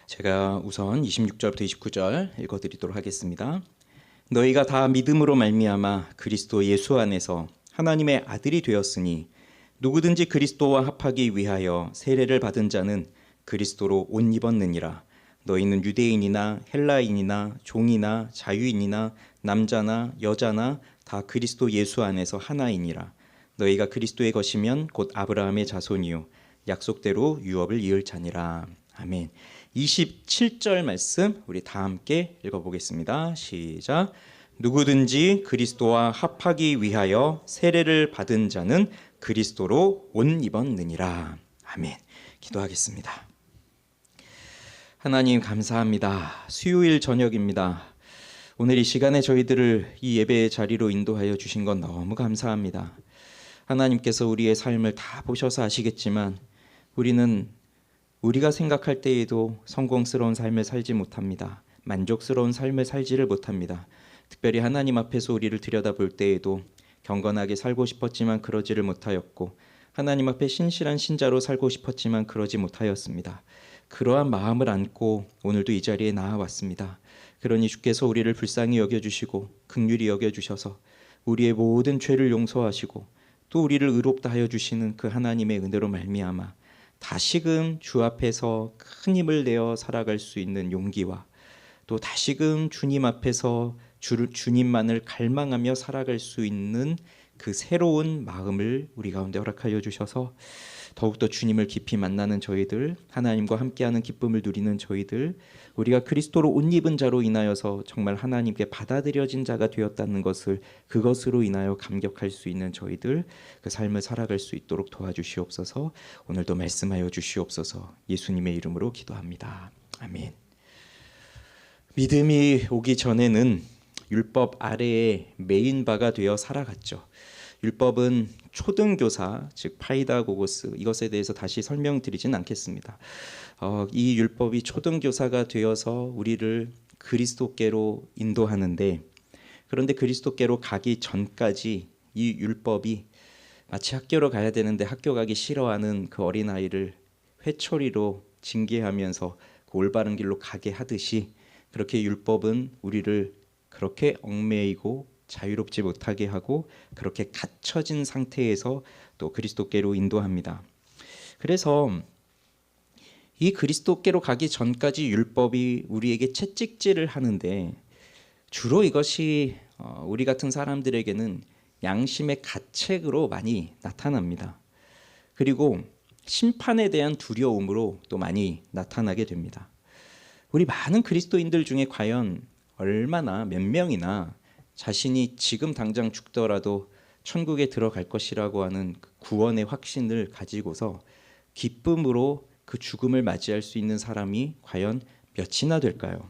제가 우선 26절부터 29절 읽어드리도록 하겠습니다. 너희가 다 믿음으로 말미암아 그리스도 예수 안에서 하나님의 아들이 되었으니 누구든지 그리스도와 합하기 위하여 세례를 받은 자는 그리스도로 옷 입었느니라. 너희는 유대인이나 헬라인이나 종이나 자유인이나 남자나 여자나 다 그리스도 예수 안에서 하나이니라. 너희가 그리스도의 것이면 곧 아브라함의 자손이요 약속대로 유업을 이을 자니라. 아멘. 27절 말씀 우리 다 함께 읽어보겠습니다. 시작. 누구든지 그리스도와 합하기 위하여 세례를 받은 자는 그리스도로 옷 입었느니라. 아멘. 기도하겠습니다. 하나님 감사합니다. 수요일 저녁입니다. 오늘 이 시간에 저희들을 이 예배의 자리로 인도하여 주신 건 너무 감사합니다. 하나님께서 우리의 삶을 다 보셔서 아시겠지만 우리가 생각할 때에도 성공스러운 삶을 살지 못합니다. 만족스러운 삶을 살지를 못합니다. 특별히 하나님 앞에서 우리를 들여다볼 때에도 경건하게 살고 싶었지만 그러지를 못하였고 하나님 앞에 신실한 신자로 살고 싶었지만 그러지 못하였습니다. 그러한 마음을 안고 오늘도 이 자리에 나아왔습니다. 그러니 주께서 우리를 불쌍히 여겨주시고 긍휼히 여겨주셔서 우리의 모든 죄를 용서하시고 또 우리를 의롭다 하여 주시는 그 하나님의 은혜로 말미암아 다시금 주 앞에서 큰 힘을 내어 살아갈 수 있는 용기와 또 다시금 주님 앞에서 주님만을 갈망하며 살아갈 수 있는 그 새로운 마음을 우리 가운데 허락하여 주셔서 더욱더 주님을 깊이 만나는 저희들, 하나님과 함께하는 기쁨을 누리는 저희들, 우리가 그리스도로 옷 입은 자로 인하여서 정말 하나님께 받아들여진 자가 되었다는 것을 그것으로 인하여 감격할 수 있는 저희들, 그 삶을 살아갈 수 있도록 도와주시옵소서. 오늘도 말씀하여 주시옵소서. 예수님의 이름으로 기도합니다. 아멘. 믿음이 오기 전에는 율법 아래에 메인바가 되어 살아갔죠. 율법은 초등교사, 즉 파이다고고스, 이것에 대해서 다시 설명드리진 않겠습니다. 이 율법이 초등교사가 되어서 우리를 그리스도께로 인도하는데, 그런데 그리스도께로 가기 전까지 이 율법이 마치 학교로 가야 되는데 학교 가기 싫어하는 그 어린아이를 회초리로 징계하면서 그 올바른 길로 가게 하듯이, 그렇게 율법은 우리를 그렇게 얽매이고 자유롭지 못하게 하고 그렇게 갇혀진 상태에서 또 그리스도께로 인도합니다. 그래서 이 그리스도께로 가기 전까지 율법이 우리에게 채찍질을 하는데, 주로 이것이 우리 같은 사람들에게는 양심의 가책으로 많이 나타납니다. 그리고 심판에 대한 두려움으로 또 많이 나타나게 됩니다. 우리 많은 그리스도인들 중에 과연 얼마나 몇 명이나 자신이 지금 당장 죽더라도 천국에 들어갈 것이라고 하는 구원의 확신을 가지고서 기쁨으로 그 죽음을 맞이할 수 있는 사람이 과연 몇이나 될까요?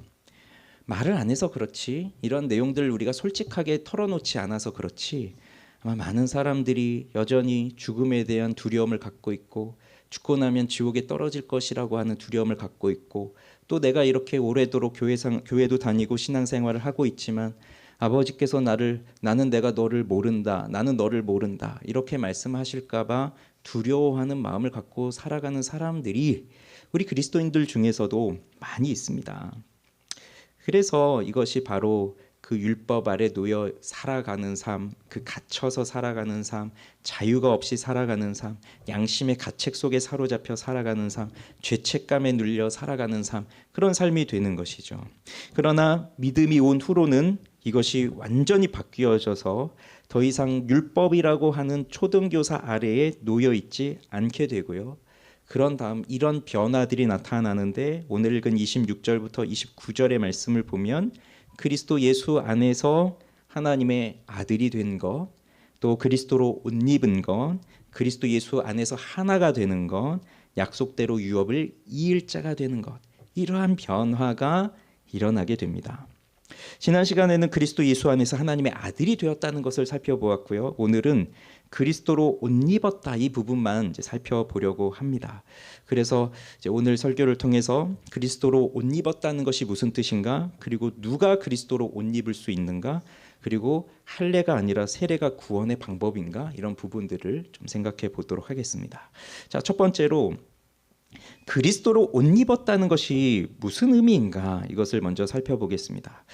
말을 안 해서 그렇지, 이런 내용들을 우리가 솔직하게 털어놓지 않아서 그렇지, 아마 많은 사람들이 여전히 죽음에 대한 두려움을 갖고 있고, 죽고 나면 지옥에 떨어질 것이라고 하는 두려움을 갖고 있고, 또 내가 이렇게 오래도록 교회도 다니고 신앙생활을 하고 있지만 아버지께서 나는 내가 너를 모른다, 나는 너를 모른다, 이렇게 말씀하실까봐 두려워하는 마음을 갖고 살아가는 사람들이 우리 그리스도인들 중에서도 많이 있습니다. 그래서 이것이 바로 그 율법 아래 놓여 살아가는 삶, 그 갇혀서 살아가는 삶, 자유가 없이 살아가는 삶, 양심의 가책 속에 사로잡혀 살아가는 삶, 죄책감에 눌려 살아가는 삶, 그런 삶이 되는 것이죠. 그러나 믿음이 온 후로는 이것이 완전히 바뀌어져서 더 이상 율법이라고 하는 초등교사 아래에 놓여 있지 않게 되고요. 그런 다음 이런 변화들이 나타나는데, 오늘 읽은 26절부터 29절의 말씀을 보면 그리스도 예수 안에서 하나님의 아들이 된 것, 또 그리스도로 옷 입은 것, 그리스도 예수 안에서 하나가 되는 것, 약속대로 유업을 이을 자가 되는 것, 이러한 변화가 일어나게 됩니다. 지난 시간에는 그리스도 예수 안에서 하나님의 아들이 되었다는 것을 살펴보았고요. 오늘은 그리스도로 옷 입었다, 이 부분만 이제 살펴보려고 합니다. 그래서 이제 오늘 설교를 통해서 그리스도로 옷 입었다는 것이 무슨 뜻인가, 그리고 누가 그리스도로 옷 입을 수 있는가, 그리고 할례가 아니라 세례가 구원의 방법인가, 이런 부분들을 좀 생각해 보도록 하겠습니다. 자, 첫 번째로 그리스도로 옷 입었다는 것이 무슨 의미인가? 이것을 먼저 살펴보겠습니다.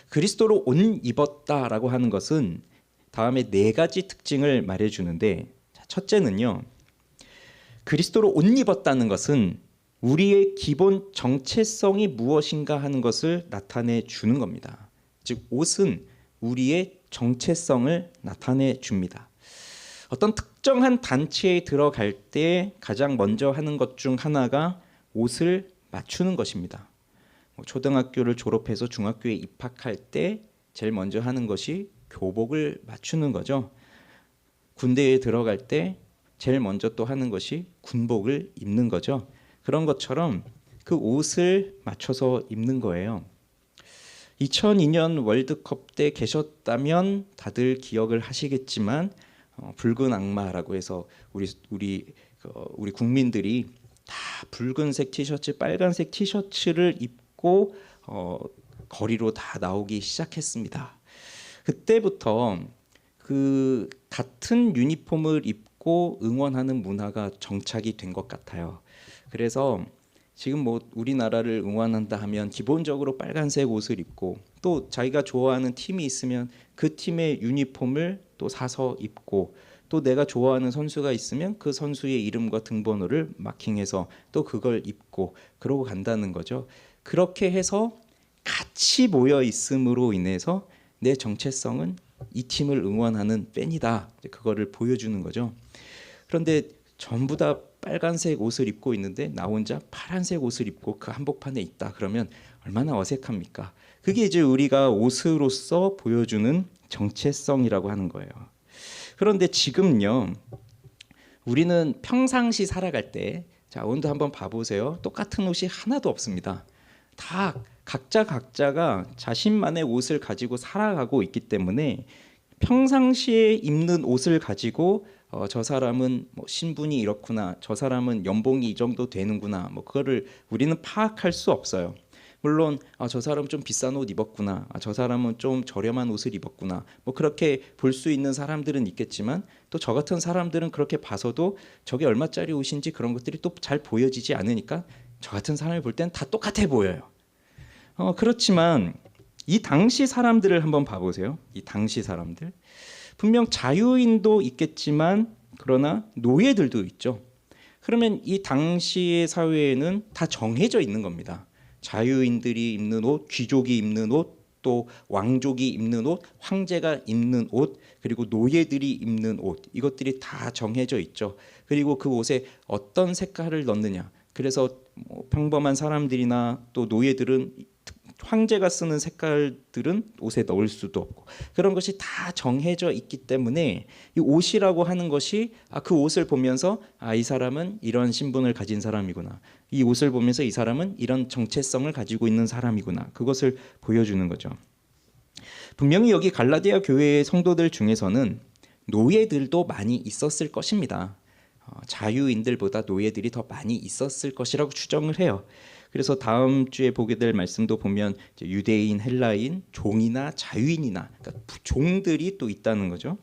그리스도로 옷 입었다라고 하는 것은 다음에 네 가지 특징을 말해주는데, 첫째는요, 그리스도로 옷 입었다는 것은 우리의 기본 정체성이 무엇인가 하는 것을 나타내 주는 겁니다. 즉, 옷은 우리의 정체성을 나타내 줍니다. 어떤 특정한 단체에 들어갈 때 가장 먼저 하는 것 중 하나가 옷을 맞추는 것입니다. 초등학교를 졸업해서 중학교에 입학할 때 제일 먼저 하는 것이 교복을 맞추는 거죠. 군대에 들어갈 때 제일 먼저 또 하는 것이 군복을 입는 거죠. 그런 것처럼 그 옷을 맞춰서 입는 거예요. 2002년 월드컵 때 계셨다면 다들 기억을 하시겠지만 붉은 악마라고 해서 우리 국민들이 다 붉은색 티셔츠, 빨간색 티셔츠를 입고 거리로 다 나오기 시작했습니다. 그때부터 그 같은 유니폼을 입고 응원하는 문화가 정착이 된 것 같아요. 그래서 지금 우리나라를 응원한다 하면 기본적으로 빨간색 옷을 입고 또 자기가 좋아하는 팀이 있으면 그 팀의 유니폼을 또 사서 입고 또 내가 좋아하는 선수가 있으면 그 선수의 이름과 등번호를 마킹해서 또 그걸 입고 그러고 간다는 거죠. 그렇게 해서 같이 모여 있음으로 인해서 내 정체성은 이 팀을 응원하는 팬이다. 그거를 보여주는 거죠. 그런데 전부 다 빨간색 옷을 입고 있는데 나 혼자 파란색 옷을 입고 그 한복판에 있다. 그러면 얼마나 어색합니까? 그게 이제 우리가 옷으로서 보여주는 정체성이라고 하는 거예요. 그런데 지금요, 우리는 평상시 살아갈 때, 자, 오늘도 한번 봐보세요. 똑같은 옷이 하나도 없습니다. 다 각자가 자신만의 옷을 가지고 살아가고 있기 때문에 평상시에 입는 옷을 가지고 저 사람은 신분이 이렇구나, 저 사람은 연봉이 이 정도 되는구나, 그거를 우리는 파악할 수 없어요. 물론 저 사람은 좀 비싼 옷 입었구나, 저 사람은 좀 저렴한 옷을 입었구나, 그렇게 볼 수 있는 사람들은 있겠지만 또 저 같은 사람들은 그렇게 봐서도 저게 얼마짜리 옷인지 그런 것들이 또 잘 보여지지 않으니까 저 같은 사람이 볼 때는 다 똑같아 보여요. 그렇지만 이 당시 사람들을 한번 봐보세요. 이 당시 사람들 분명 자유인도 있겠지만 그러나 노예들도 있죠. 그러면 이 당시의 사회에는 다 정해져 있는 겁니다. 자유인들이 입는 옷, 귀족이 입는 옷, 또 왕족이 입는 옷, 황제가 입는 옷, 그리고 노예들이 입는 옷, 이것들이 다 정해져 있죠. 그리고 그 옷에 어떤 색깔을 넣느냐. 그래서 평범한 사람들이나 또 노예들은 황제가 쓰는 색깔들은 옷에 넣을 수도 없고 그런 것이 다 정해져 있기 때문에 이 옷이라고 하는 것이 그 옷을 보면서 이 사람은 이런 신분을 가진 사람이구나, 이 옷을 보면서 이 사람은 이런 정체성을 가지고 있는 사람이구나, 그것을 보여주는 거죠. 분명히 여기 갈라디아 교회의 성도들 중에서는 노예들도 많이 있었을 것입니다. 자유인들보다 노예들이 더 많이 있었을 것이라고 추정을 해요. 그래서 다음 주에 보게 될 말씀도 보면 유대인, 헬라인, 종이나 자유인이나 그러니까 종들이 또 있다는 거죠.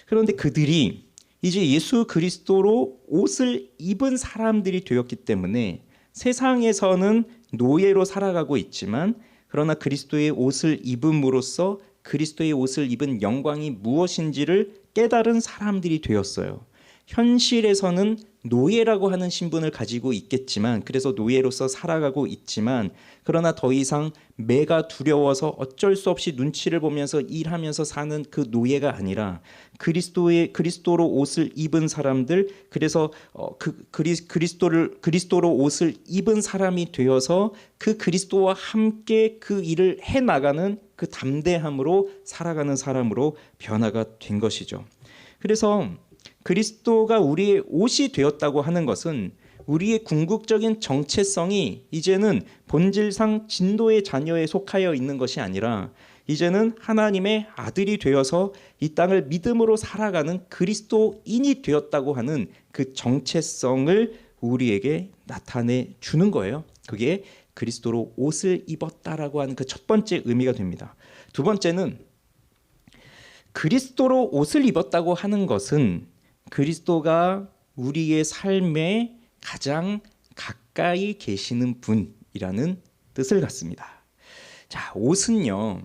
그런데 그들이 이제 예수 그리스도로 옷을 입은 사람들이 되었기 때문에 세상에서는 노예로 살아가고 있지만 그러나 그리스도의 옷을 입음으로써 그리스도의 옷을 입은 영광이 무엇인지를 깨달은 사람들이 되었어요. 현실에서는 노예라고 하는 신분을 가지고 있겠지만 그래서 노예로서 살아가고 있지만 그러나 더 이상 매가 두려워서 어쩔 수 없이 눈치를 보면서 일하면서 사는 그 노예가 아니라 그리스도로 옷을 입은 사람들, 그래서 그리스도로 옷을 입은 사람이 되어서 그 그리스도와 함께 그 일을 해 나가는 그 담대함으로 살아가는 사람으로 변화가 된 것이죠. 그래서 그리스도가 우리의 옷이 되었다고 하는 것은 우리의 궁극적인 정체성이 이제는 본질상 진노의 자녀에 속하여 있는 것이 아니라 이제는 하나님의 아들이 되어서 이 땅을 믿음으로 살아가는 그리스도인이 되었다고 하는 그 정체성을 우리에게 나타내 주는 거예요. 그게 그리스도로 옷을 입었다라고 하는 그 첫 번째 의미가 됩니다. 두 번째는 그리스도로 옷을 입었다고 하는 것은 그리스도가 우리의 삶에 가장 가까이 계시는 분이라는 뜻을 갖습니다. 자, 옷은요,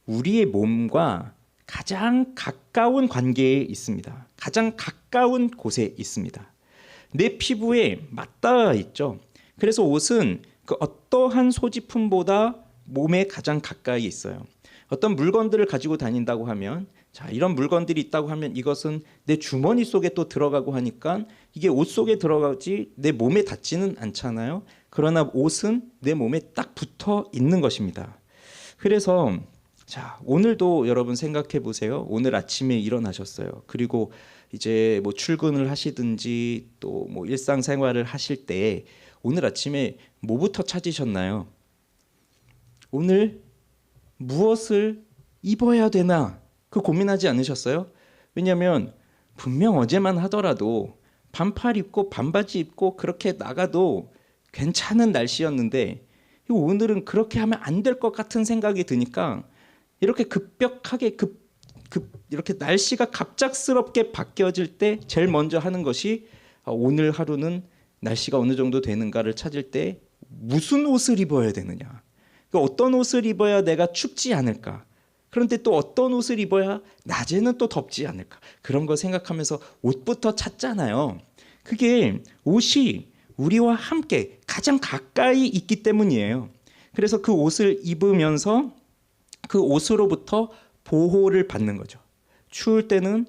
우리의 몸과 가장 가까운 관계에 있습니다. 가장 가까운 곳에 있습니다. 내 피부에 맞닿아 있죠. 그래서 옷은 그 어떠한 소지품보다 몸에 가장 가까이 있어요. 어떤 물건들을 가지고 다닌다고 하면, 자, 이런 물건들이 있다고 하면 이것은 내 주머니 속에 또 들어가고 하니까 이게 옷 속에 들어가지 내 몸에 닿지는 않잖아요. 그러나 옷은 내 몸에 딱 붙어 있는 것입니다. 그래서 자, 오늘도 여러분 생각해 보세요. 오늘 아침에 일어나셨어요. 그리고 이제 뭐 출근을 하시든지 또 뭐 일상생활을 하실 때 오늘 아침에 뭐부터 찾으셨나요? 오늘 무엇을 입어야 되나? 그 고민하지 않으셨어요? 왜냐하면 분명 어제만 하더라도 반팔 입고 반바지 입고 그렇게 나가도 괜찮은 날씨였는데 오늘은 그렇게 하면 안 될 것 같은 생각이 드니까 이렇게 급격하게 이렇게 날씨가 갑작스럽게 바뀌어질 때 제일 먼저 하는 것이 오늘 하루는 날씨가 어느 정도 되는가를 찾을 때 무슨 옷을 입어야 되느냐, 그러니까 어떤 옷을 입어야 내가 춥지 않을까, 그런데 또 어떤 옷을 입어야 낮에는 또 덥지 않을까, 그런 거 생각하면서 옷부터 찾잖아요. 그게 옷이 우리와 함께 가장 가까이 있기 때문이에요. 그래서 그 옷을 입으면서 그 옷으로부터 보호를 받는 거죠. 추울 때는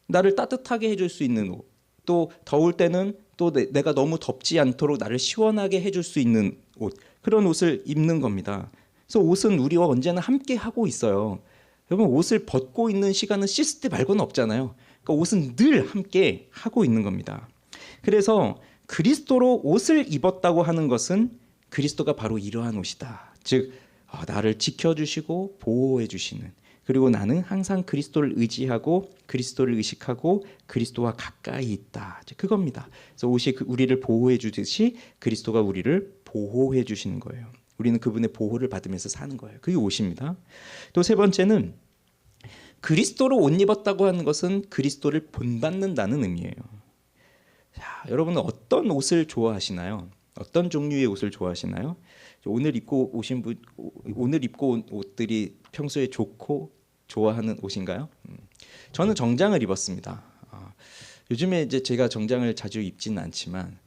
나를 따뜻하게 해줄 수 있는 옷, 또 더울 때는 또 내가 너무 덥지 않도록 나를 시원하게 해줄 수 있는 옷, 그런 옷을 입는 겁니다. 그래서 옷은 우리와 언제나 함께 하고 있어요. 여러분, 옷을 벗고 있는 시간은 씻을 때 말고는 없잖아요. 그러니까 옷은 늘 함께 하고 있는 겁니다. 그래서 그리스도로 옷을 입었다고 하는 것은 그리스도가 바로 이러한 옷이다. 즉 나를 지켜주시고 보호해 주시는, 그리고 나는 항상 그리스도를 의지하고 그리스도를 의식하고 그리스도와 가까이 있다. 그겁니다. 그래서 옷이 우리를 보호해 주듯이 그리스도가 우리를 보호해 주시는 거예요. 우리는 그분의 보호를 받으면서 사는 거예요. 그게 옷입니다. 또 세 번째는 그리스도로 옷 입었다고 하는 것은 그리스도를 본받는다는 의미예요. 자, 여러분은 어떤 옷을 좋아하시나요? 어떤 종류의 옷을 좋아하시나요? 오늘 입고 온 옷들이 평소에 좋고 좋아하는 옷인가요? 저는 정장을 입었습니다. 요즘에 이제 제가 정장을 자주 입지는 않지만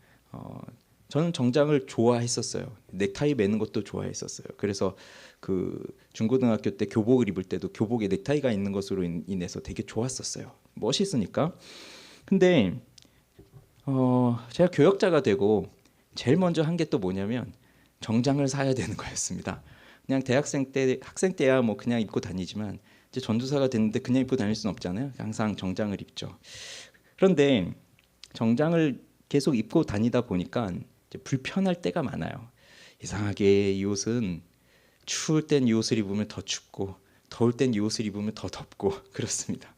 저는 정장을 좋아했었어요. 넥타이 매는 것도 좋아했었어요. 그래서 그 중고등학교 때 교복을 입을 때도 교복에 넥타이가 있는 것으로 인해서 되게 좋았었어요. 멋있으니까. 근데 제가 교역자가 되고 제일 먼저 한 게 또 뭐냐면 정장을 사야 되는 거였습니다. 그냥 대학생 때, 학생 때야 뭐 그냥 입고 다니지만 이제 전도사가 됐는데 그냥 입고 다닐 수는 없잖아요. 항상 정장을 입죠. 그런데 정장을 계속 입고 다니다 보니까 이제 불편할 때가 많아요. 이상하게 이 옷은 추울 땐 이 옷을 입으면 더 춥고 더울 땐 이 옷을 입으면 더 덥고 그렇습니다.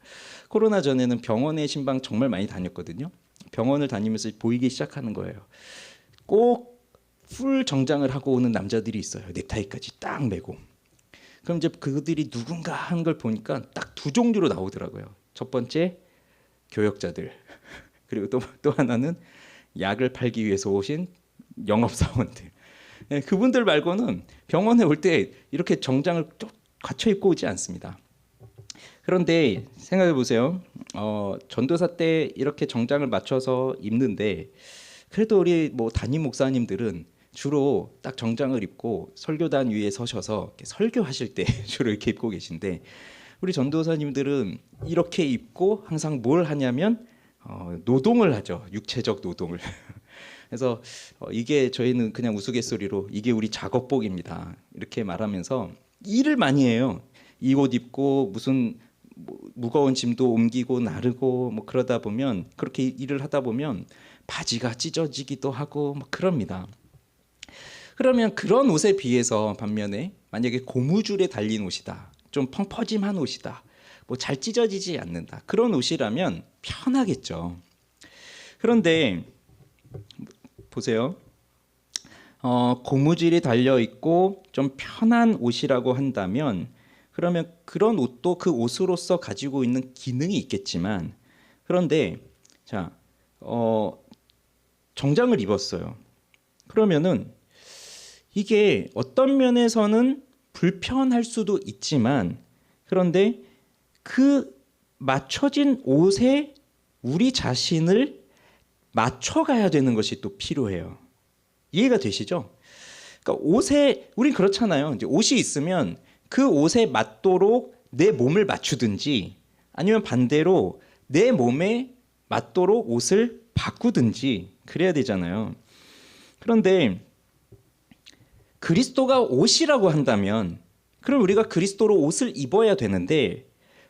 코로나 전에는 병원에 신방 정말 많이 다녔거든요. 병원을 다니면서 보이기 시작하는 거예요. 꼭 풀 정장을 하고 오는 남자들이 있어요. 넥타이까지 딱 매고. 그럼 이제 그들이 누군가 하는 걸 보니까 딱 두 종류로 나오더라고요. 첫 번째 교역자들, 그리고 또 하나는 약을 팔기 위해서 오신 영업사원들. 네, 그분들 말고는 병원에 올 때 이렇게 정장을 갖춰 입고 오지 않습니다. 그런데 생각해 보세요. 전도사 때 이렇게 정장을 맞춰서 입는데 그래도 우리 뭐 담임 목사님들은 주로 딱 정장을 입고 설교단 위에 서셔서 설교하실 때 주로 이렇게 입고 계신데 우리 전도사님들은 이렇게 입고 항상 뭘 하냐면 노동을 하죠. 육체적 노동을. 그래서 이게 저희는 그냥 우스갯소리로 이게 우리 작업복입니다. 이렇게 말하면서 일을 많이 해요. 이 옷 입고 무슨 무거운 짐도 옮기고 나르고 뭐 그러다 보면 그렇게 일을 하다 보면 바지가 찢어지기도 하고 뭐 그럽니다. 그러면 그런 옷에 비해서 반면에 만약에 고무줄에 달린 옷이다, 좀 펑퍼짐한 옷이다, 뭐 잘 찢어지지 않는다, 그런 옷이라면 편하겠죠. 그런데 보세요. 고무줄이 달려 있고 좀 편한 옷이라고 한다면 그러면 그런 옷도 그 옷으로서 가지고 있는 기능이 있겠지만 그런데 자 정장을 입었어요. 그러면은 이게 어떤 면에서는 불편할 수도 있지만, 그런데 그 맞춰진 옷에 우리 자신을 맞춰가야 되는 것이 또 필요해요. 이해가 되시죠? 그러니까 옷에, 우린 그렇잖아요. 이제 옷이 있으면 그 옷에 맞도록 내 몸을 맞추든지, 아니면 반대로 내 몸에 맞도록 옷을 바꾸든지 그래야 되잖아요. 그런데 그리스도가 옷이라고 한다면, 그럼 우리가 그리스도로 옷을 입어야 되는데,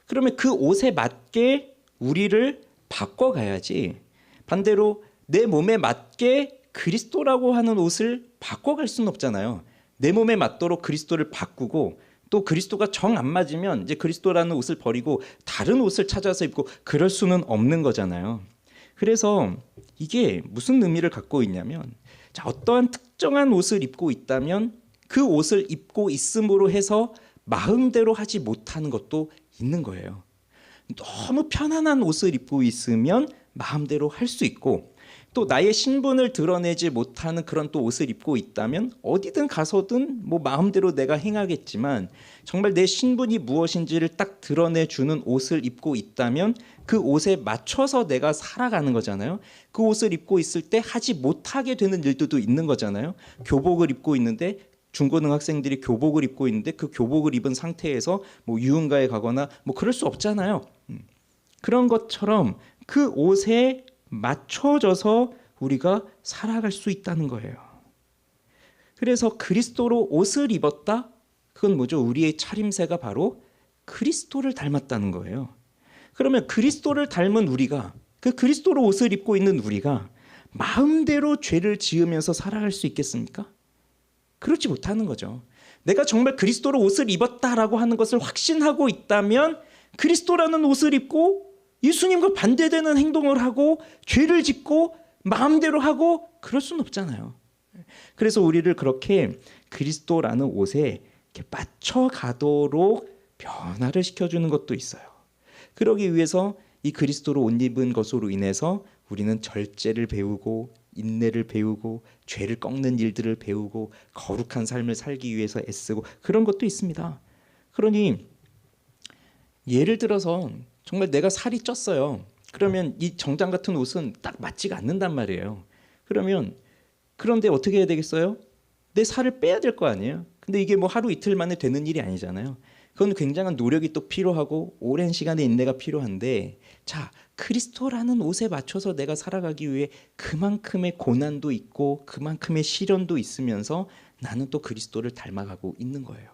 그러면 그 옷에 맞게 우리를 바꿔가야지, 반대로 내 몸에 맞게 그리스도라고 하는 옷을 바꿔갈 수는 없잖아요. 내 몸에 맞도록 그리스도를 바꾸고, 또 그리스도가 정 안 맞으면 이제 그리스도라는 옷을 버리고 다른 옷을 찾아서 입고 그럴 수는 없는 거잖아요. 그래서 이게 무슨 의미를 갖고 있냐면, 자, 어떠한 특정한 옷을 입고 있다면 그 옷을 입고 있음으로 해서 마음대로 하지 못하는 것도 있는 거예요. 너무 편안한 옷을 입고 있으면 마음대로 할 수 있고, 또 나의 신분을 드러내지 못하는 그런 또 옷을 입고 있다면 어디든 가서든 뭐 마음대로 내가 행하겠지만, 정말 내 신분이 무엇인지를 딱 드러내주는 옷을 입고 있다면 그 옷에 맞춰서 내가 살아가는 거잖아요. 그 옷을 입고 있을 때 하지 못하게 되는 일들도 있는 거잖아요. 교복을 입고 있는데, 중고등학생들이 교복을 입고 있는데 그 교복을 입은 상태에서 뭐 유흥가에 가거나 뭐 그럴 수 없잖아요. 그런 것처럼 그 옷에 맞춰져서 우리가 살아갈 수 있다는 거예요. 그래서 그리스도로 옷을 입었다? 그건 뭐죠? 우리의 차림새가 바로 그리스도를 닮았다는 거예요. 그러면 그리스도를 닮은 우리가, 그 그리스도로 옷을 입고 있는 우리가 마음대로 죄를 지으면서 살아갈 수 있겠습니까? 그렇지 못하는 거죠. 내가 정말 그리스도로 옷을 입었다라고 하는 것을 확신하고 있다면 그리스도라는 옷을 입고 예수님과 반대되는 행동을 하고 죄를 짓고 마음대로 하고 그럴 수는 없잖아요. 그래서 우리를 그렇게 그리스도라는 옷에 이렇게 맞춰가도록 변화를 시켜주는 것도 있어요. 그러기 위해서 이 그리스도로 옷 입은 것으로 인해서 우리는 절제를 배우고 인내를 배우고 죄를 꺾는 일들을 배우고 거룩한 삶을 살기 위해서 애쓰고 그런 것도 있습니다. 그러니 예를 들어서 정말 내가 살이 쪘어요. 그러면 이 정장 같은 옷은 딱 맞지가 않는단 말이에요. 그런데 어떻게 해야 되겠어요? 내 살을 빼야 될 거 아니에요. 근데 이게 뭐 하루 이틀 만에 되는 일이 아니잖아요. 그건 굉장한 노력이 또 필요하고 오랜 시간의 인내가 필요한데, 자, 그리스도라는 옷에 맞춰서 내가 살아가기 위해 그만큼의 고난도 있고 그만큼의 시련도 있으면서 나는 또 그리스도를 닮아가고 있는 거예요.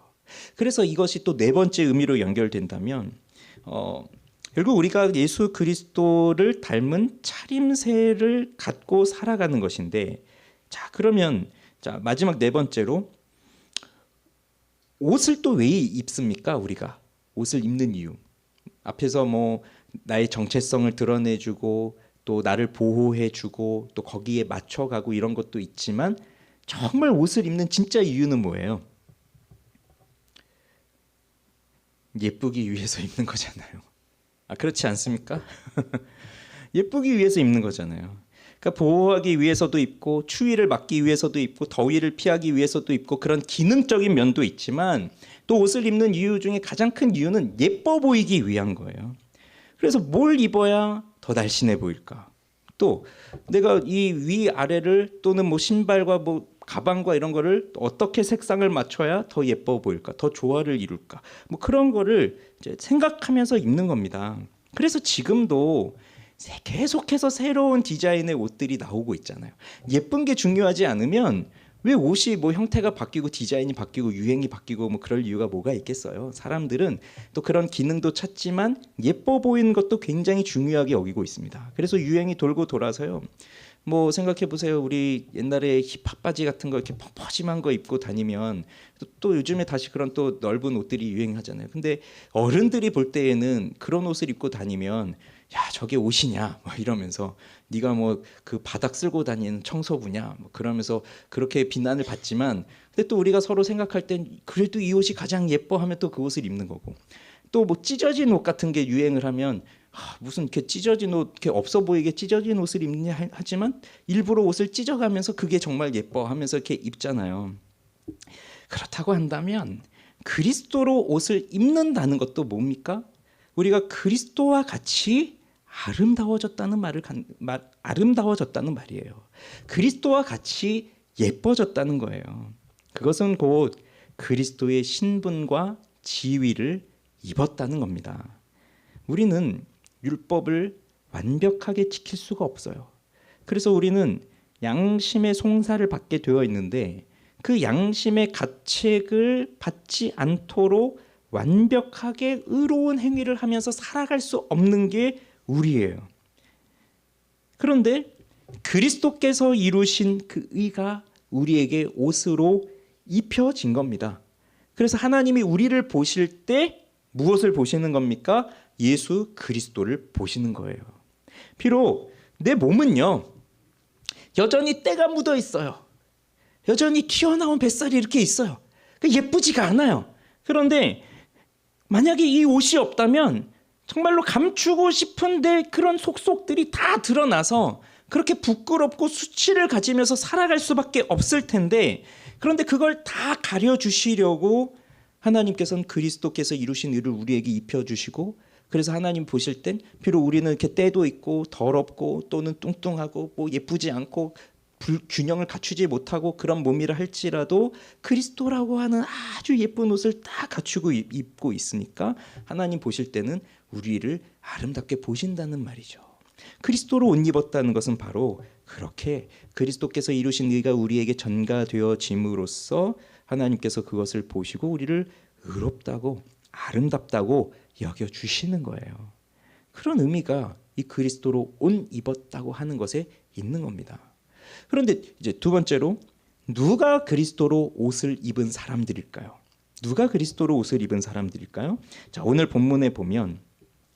그래서 이것이 또 네 번째 의미로 연결된다면, 결국 우리가 예수 그리스도를 닮은 차림새를 갖고 살아가는 것인데, 자, 그러면 자, 마지막 네 번째로 옷을 또 왜 입습니까? 우리가 옷을 입는 이유, 앞에서 뭐 나의 정체성을 드러내주고 또 나를 보호해주고 또 거기에 맞춰가고 이런 것도 있지만, 정말 옷을 입는 진짜 이유는 뭐예요? 예쁘기 위해서 입는 거잖아요. 그렇지 않습니까? 예쁘기 위해서 입는 거잖아요. 그러니까 보호하기 위해서도 입고, 추위를 막기 위해서도 입고, 더위를 피하기 위해서도 입고, 그런 기능적인 면도 있지만, 또 옷을 입는 이유 중에 가장 큰 이유는 예뻐 보이기 위한 거예요. 그래서 뭘 입어야 더 날씬해 보일까? 또 내가 이 위아래를 또는 뭐 신발과 뭐 가방과 이런 거를 어떻게 색상을 맞춰야 더 예뻐 보일까? 더 조화를 이룰까? 뭐 그런 거를 이제 생각하면서 입는 겁니다. 그래서 지금도 계속해서 새로운 디자인의 옷들이 나오고 있잖아요. 예쁜 게 중요하지 않으면 왜 옷이 뭐 형태가 바뀌고 디자인이 바뀌고 유행이 바뀌고 뭐 그럴 이유가 뭐가 있겠어요. 사람들은 또 그런 기능도 찾지만 예뻐 보이는 것도 굉장히 중요하게 여기고 있습니다. 그래서 유행이 돌고 돌아서요. 뭐 생각해 보세요. 우리 옛날에 힙합 바지 같은 거 이렇게 펑퍼짐한 거 입고 다니면 또 요즘에 다시 그런 또 넓은 옷들이 유행하잖아요. 근데 어른들이 볼 때에는 그런 옷을 입고 다니면, 야, 저게 옷이냐 뭐 이러면서, 네가 뭐 그 바닥 쓸고 다니는 청소부냐 뭐 그러면서 그렇게 비난을 받지만, 근데 또 우리가 서로 생각할 땐 그래도 이 옷이 가장 예뻐 하면 또 그 옷을 입는 거고, 또 뭐 찢어진 옷 같은 게 유행을 하면 무슨 이렇게 찢어진 옷, 이렇게 없어 보이게 찢어진 옷을 입냐 하지만 일부러 옷을 찢어가면서 그게 정말 예뻐 하면서 이렇게 입잖아요. 그렇다고 한다면 그리스도로 옷을 입는다는 것도 뭡니까? 우리가 그리스도와 같이 아름다워졌다는 아름다워졌다는 말이에요. 그리스도와 같이 예뻐졌다는 거예요. 그것은 곧 그리스도의 신분과 지위를 입었다는 겁니다. 우리는 율법을 완벽하게 지킬 수가 없어요. 그래서 우리는 양심의 송사를 받게 되어 있는데 그 양심의 가책을 받지 않도록 완벽하게 의로운 행위를 하면서 살아갈 수 없는 게 우리예요. 그런데 그리스도께서 이루신 그 의가 우리에게 옷으로 입혀진 겁니다. 그래서 하나님이 우리를 보실 때 무엇을 보시는 겁니까? 예수 그리스도를 보시는 거예요. 비록 내 몸은요 여전히 때가 묻어 있어요. 여전히 튀어나온 뱃살이 이렇게 있어요. 예쁘지가 않아요. 그런데 만약에 이 옷이 없다면 정말로 감추고 싶은데 그런 속속들이 다 드러나서 그렇게 부끄럽고 수치를 가지면서 살아갈 수밖에 없을 텐데, 그런데 그걸 다 가려주시려고 하나님께서는 그리스도께서 이루신 일을 우리에게 입혀주시고, 그래서 하나님 보실 땐 비록 우리는 이렇게 때도 있고 더럽고 또는 뚱뚱하고 뭐 예쁘지 않고 균형을 갖추지 못하고 그런 몸이라 할지라도 그리스도라고 하는 아주 예쁜 옷을 다 갖추고 입고 있으니까 하나님 보실 때는 우리를 아름답게 보신다는 말이죠. 그리스도로 옷 입었다는 것은 바로 그렇게 그리스도께서 이루신 의가 우리에게 전가되어짐으로써 하나님께서 그것을 보시고 우리를 의롭다고 아름답다고 여겨주시는 거예요. 그런 의미가 이 그리스도로 옷 입었다고 하는 것에 있는 겁니다. 그런데 이제 두 번째로, 누가 그리스도로 옷을 입은 사람들일까요? 누가 그리스도로 옷을 입은 사람들일까요? 자, 오늘 본문에 보면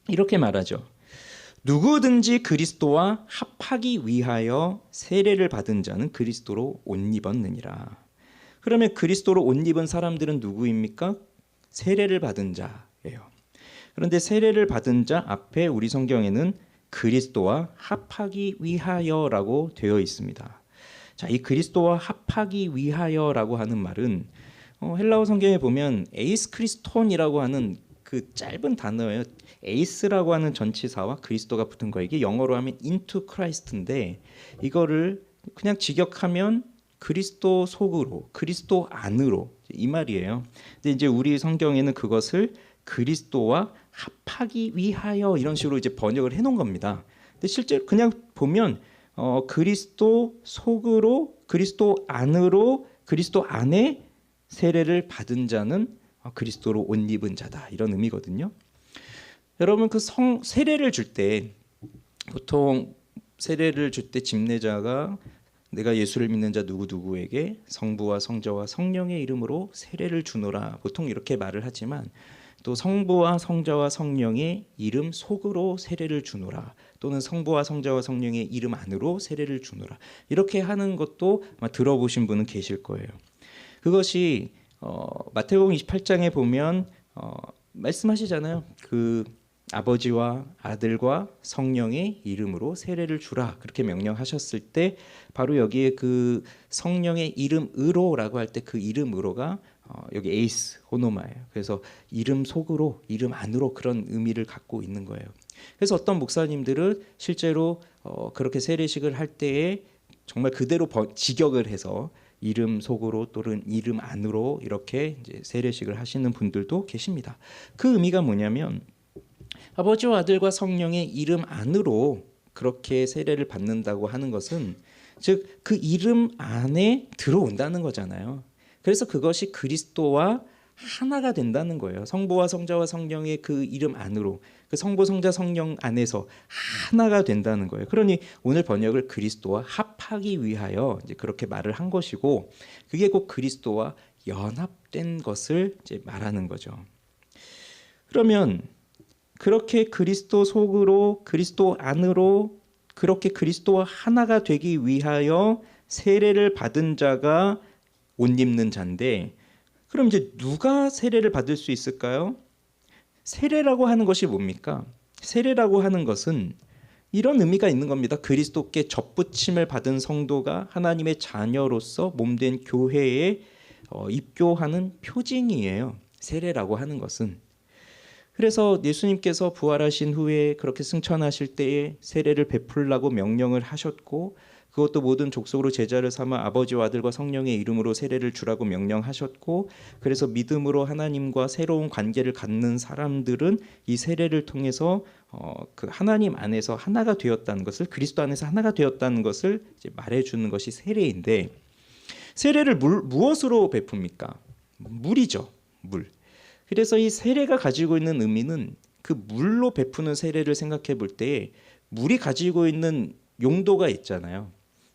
이렇게 말하죠. 누구든지 그리스도와 합하기 위하여 세례를 받은 자는 그리스도로 옷 입었느니라. 그러면 그리스도로 옷 입은 사람들은 누구입니까? 세례를 받은 자예요. 그런데 세례를 받은 자 앞에 우리 성경에는 그리스도와 합하기 위하여라고 되어 있습니다. 자, 이 그리스도와 합하기 위하여라고 하는 말은 헬라어 성경에 보면 에이스 크리스톤이라고 하는 그 짧은 단어예요. 에이스라고 하는 전치사와 그리스도가 붙은 거, 이게 영어로 하면 into Christ인데 이거를 그냥 직역하면 그리스도 속으로, 그리스도 안으로, 이 말이에요. 근데 이제 우리 성경에는 그것을 그리스도와 합하기 위하여 이런 식으로 이제 번역을 해놓은 겁니다. 근데 실제 그냥 보면 그리스도 속으로, 그리스도 안으로, 그리스도 안에 세례를 받은 자는 그리스도로 옷 입은 자다, 이런 의미거든요. 여러분, 그 세례를 줄 때 보통 세례를 줄 때 집례자가 내가 예수를 믿는 자 누구누구에게 성부와 성자와 성령의 이름으로 세례를 주노라, 보통 이렇게 말을 하지만 또 성부와 성자와 성령의 이름 속으로 세례를 주노라, 또는 성부와 성자와 성령의 이름 안으로 세례를 주노라, 이렇게 하는 것도 아마 들어보신 분은 계실 거예요. 그것이 마태복음 28장에 보면 말씀하시잖아요. 그 아버지와 아들과 성령의 이름으로 세례를 주라, 그렇게 명령하셨을 때 바로 여기에 그 성령의 이름으로라고 할 때 그 이름으로가 여기 에이스 호노마예요. 그래서 이름 속으로, 이름 안으로, 그런 의미를 갖고 있는 거예요. 그래서 어떤 목사님들은 실제로 그렇게 세례식을 할 때에 정말 그대로 직역을 해서 이름 속으로 또는 이름 안으로 이렇게 이제 세례식을 하시는 분들도 계십니다. 그 의미가 뭐냐면 아버지와 아들과 성령의 이름 안으로 그렇게 세례를 받는다고 하는 것은 즉 그 이름 안에 들어온다는 거잖아요. 그래서 그것이 그리스도와 하나가 된다는 거예요. 성부와 성자와 성령의 그 이름 안으로, 그 성부 성자 성령 안에서 하나가 된다는 거예요. 그러니 오늘 번역을 그리스도와 합하기 위하여 이제 그렇게 말을 한 것이고, 그게 곧 그리스도와 연합된 것을 이제 말하는 거죠. 그러면 그렇게 그리스도 속으로, 그리스도 안으로 그렇게 그리스도와 하나가 되기 위하여 세례를 받은 자가 옷 입는 자인데, 그럼 이제 누가 세례를 받을 수 있을까요? 세례라고 하는 것이 뭡니까? 세례라고 하는 것은 이런 의미가 있는 겁니다. 그리스도께 접붙임을 받은 성도가 하나님의 자녀로서 몸된 교회에 입교하는 표징이에요. 세례라고 하는 것은. 그래서 예수님께서 부활하신 후에 그렇게 승천하실 때에 세례를 베풀라고 명령을 하셨고, 그것도 모든 족속으로 제자를 삼아 아버지와 아들과 성령의 이름으로 세례를 주라고 명령하셨고, 그래서 믿음으로 하나님과 새로운 관계를 갖는 사람들은 이 세례를 통해서 그 하나님 안에서 하나가 되었다는 것을, 그리스도 안에서 하나가 되었다는 것을 이제 말해주는 것이 세례인데, 세례를 무엇으로 베풉니까? 물이죠. 물. 그래서 이 세례가 가지고 있는 의미는 그 물로 베푸는 세례를 생각해 볼 때 물이 가지고 있는 용도가 있잖아요.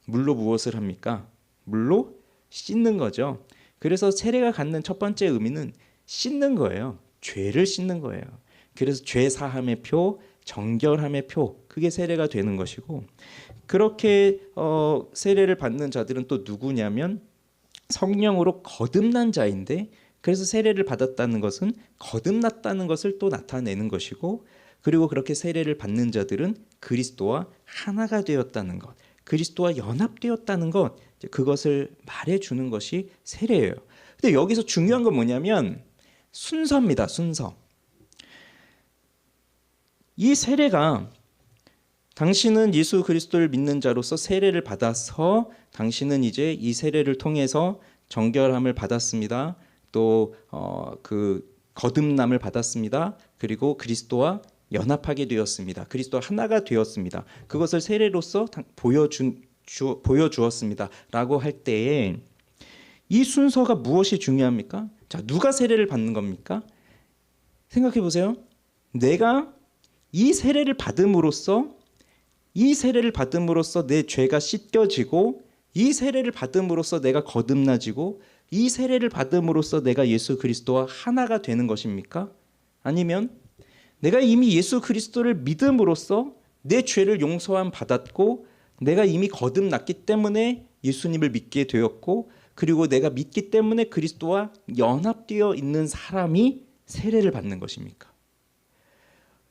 물로 무엇을 합니까? 물로 씻는 거죠. 그래서 세례가 갖는 첫 번째 의미는 씻는 거예요. 죄를 씻는 거예요. 그래서 죄 사함의 표, 정결함의 표, 그게 세례가 되는 것이고, 그렇게 세례를 받는 자들은 또 누구냐면 성령으로 거듭난 자인데, 그래서 세례를 받았다는 것은 거듭났다는 것을 또 나타내는 것이고, 그리고 그렇게 세례를 받는 자들은 그리스도와 하나가 되었다는 것, 그리스도와 연합되었다는 것, 그것을 말해주는 것이 세례예요. 근데 여기서 중요한 건 뭐냐면 순서입니다. 순서. 이 세례가, 당신은 예수 그리스도를 믿는 자로서 세례를 받아서 당신은 이제 이 세례를 통해서 정결함을 받았습니다. 또 그 거듭남을 받았습니다. 그리고 그리스도와 연합하게 되었습니다. 그리스도와 하나가 되었습니다. 그것을 세례로서 보여주었습니다. 라고 할 때에 이 순서가 무엇이 중요합니까? 자, 누가 세례를 받는 겁니까? 생각해 보세요. 내가 이 세례를 받음으로써 내 죄가 씻겨지고, 이 세례를 받음으로써 내가 거듭나지고, 이 세례를 받음으로써 내가 예수 그리스도와 하나가 되는 것입니까? 아니면 내가 이미 예수 그리스도를 믿음으로써 내 죄를 용서함 받았고, 내가 이미 거듭났기 때문에 예수님을 믿게 되었고, 그리고 내가 믿기 때문에 그리스도와 연합되어 있는 사람이 세례를 받는 것입니까?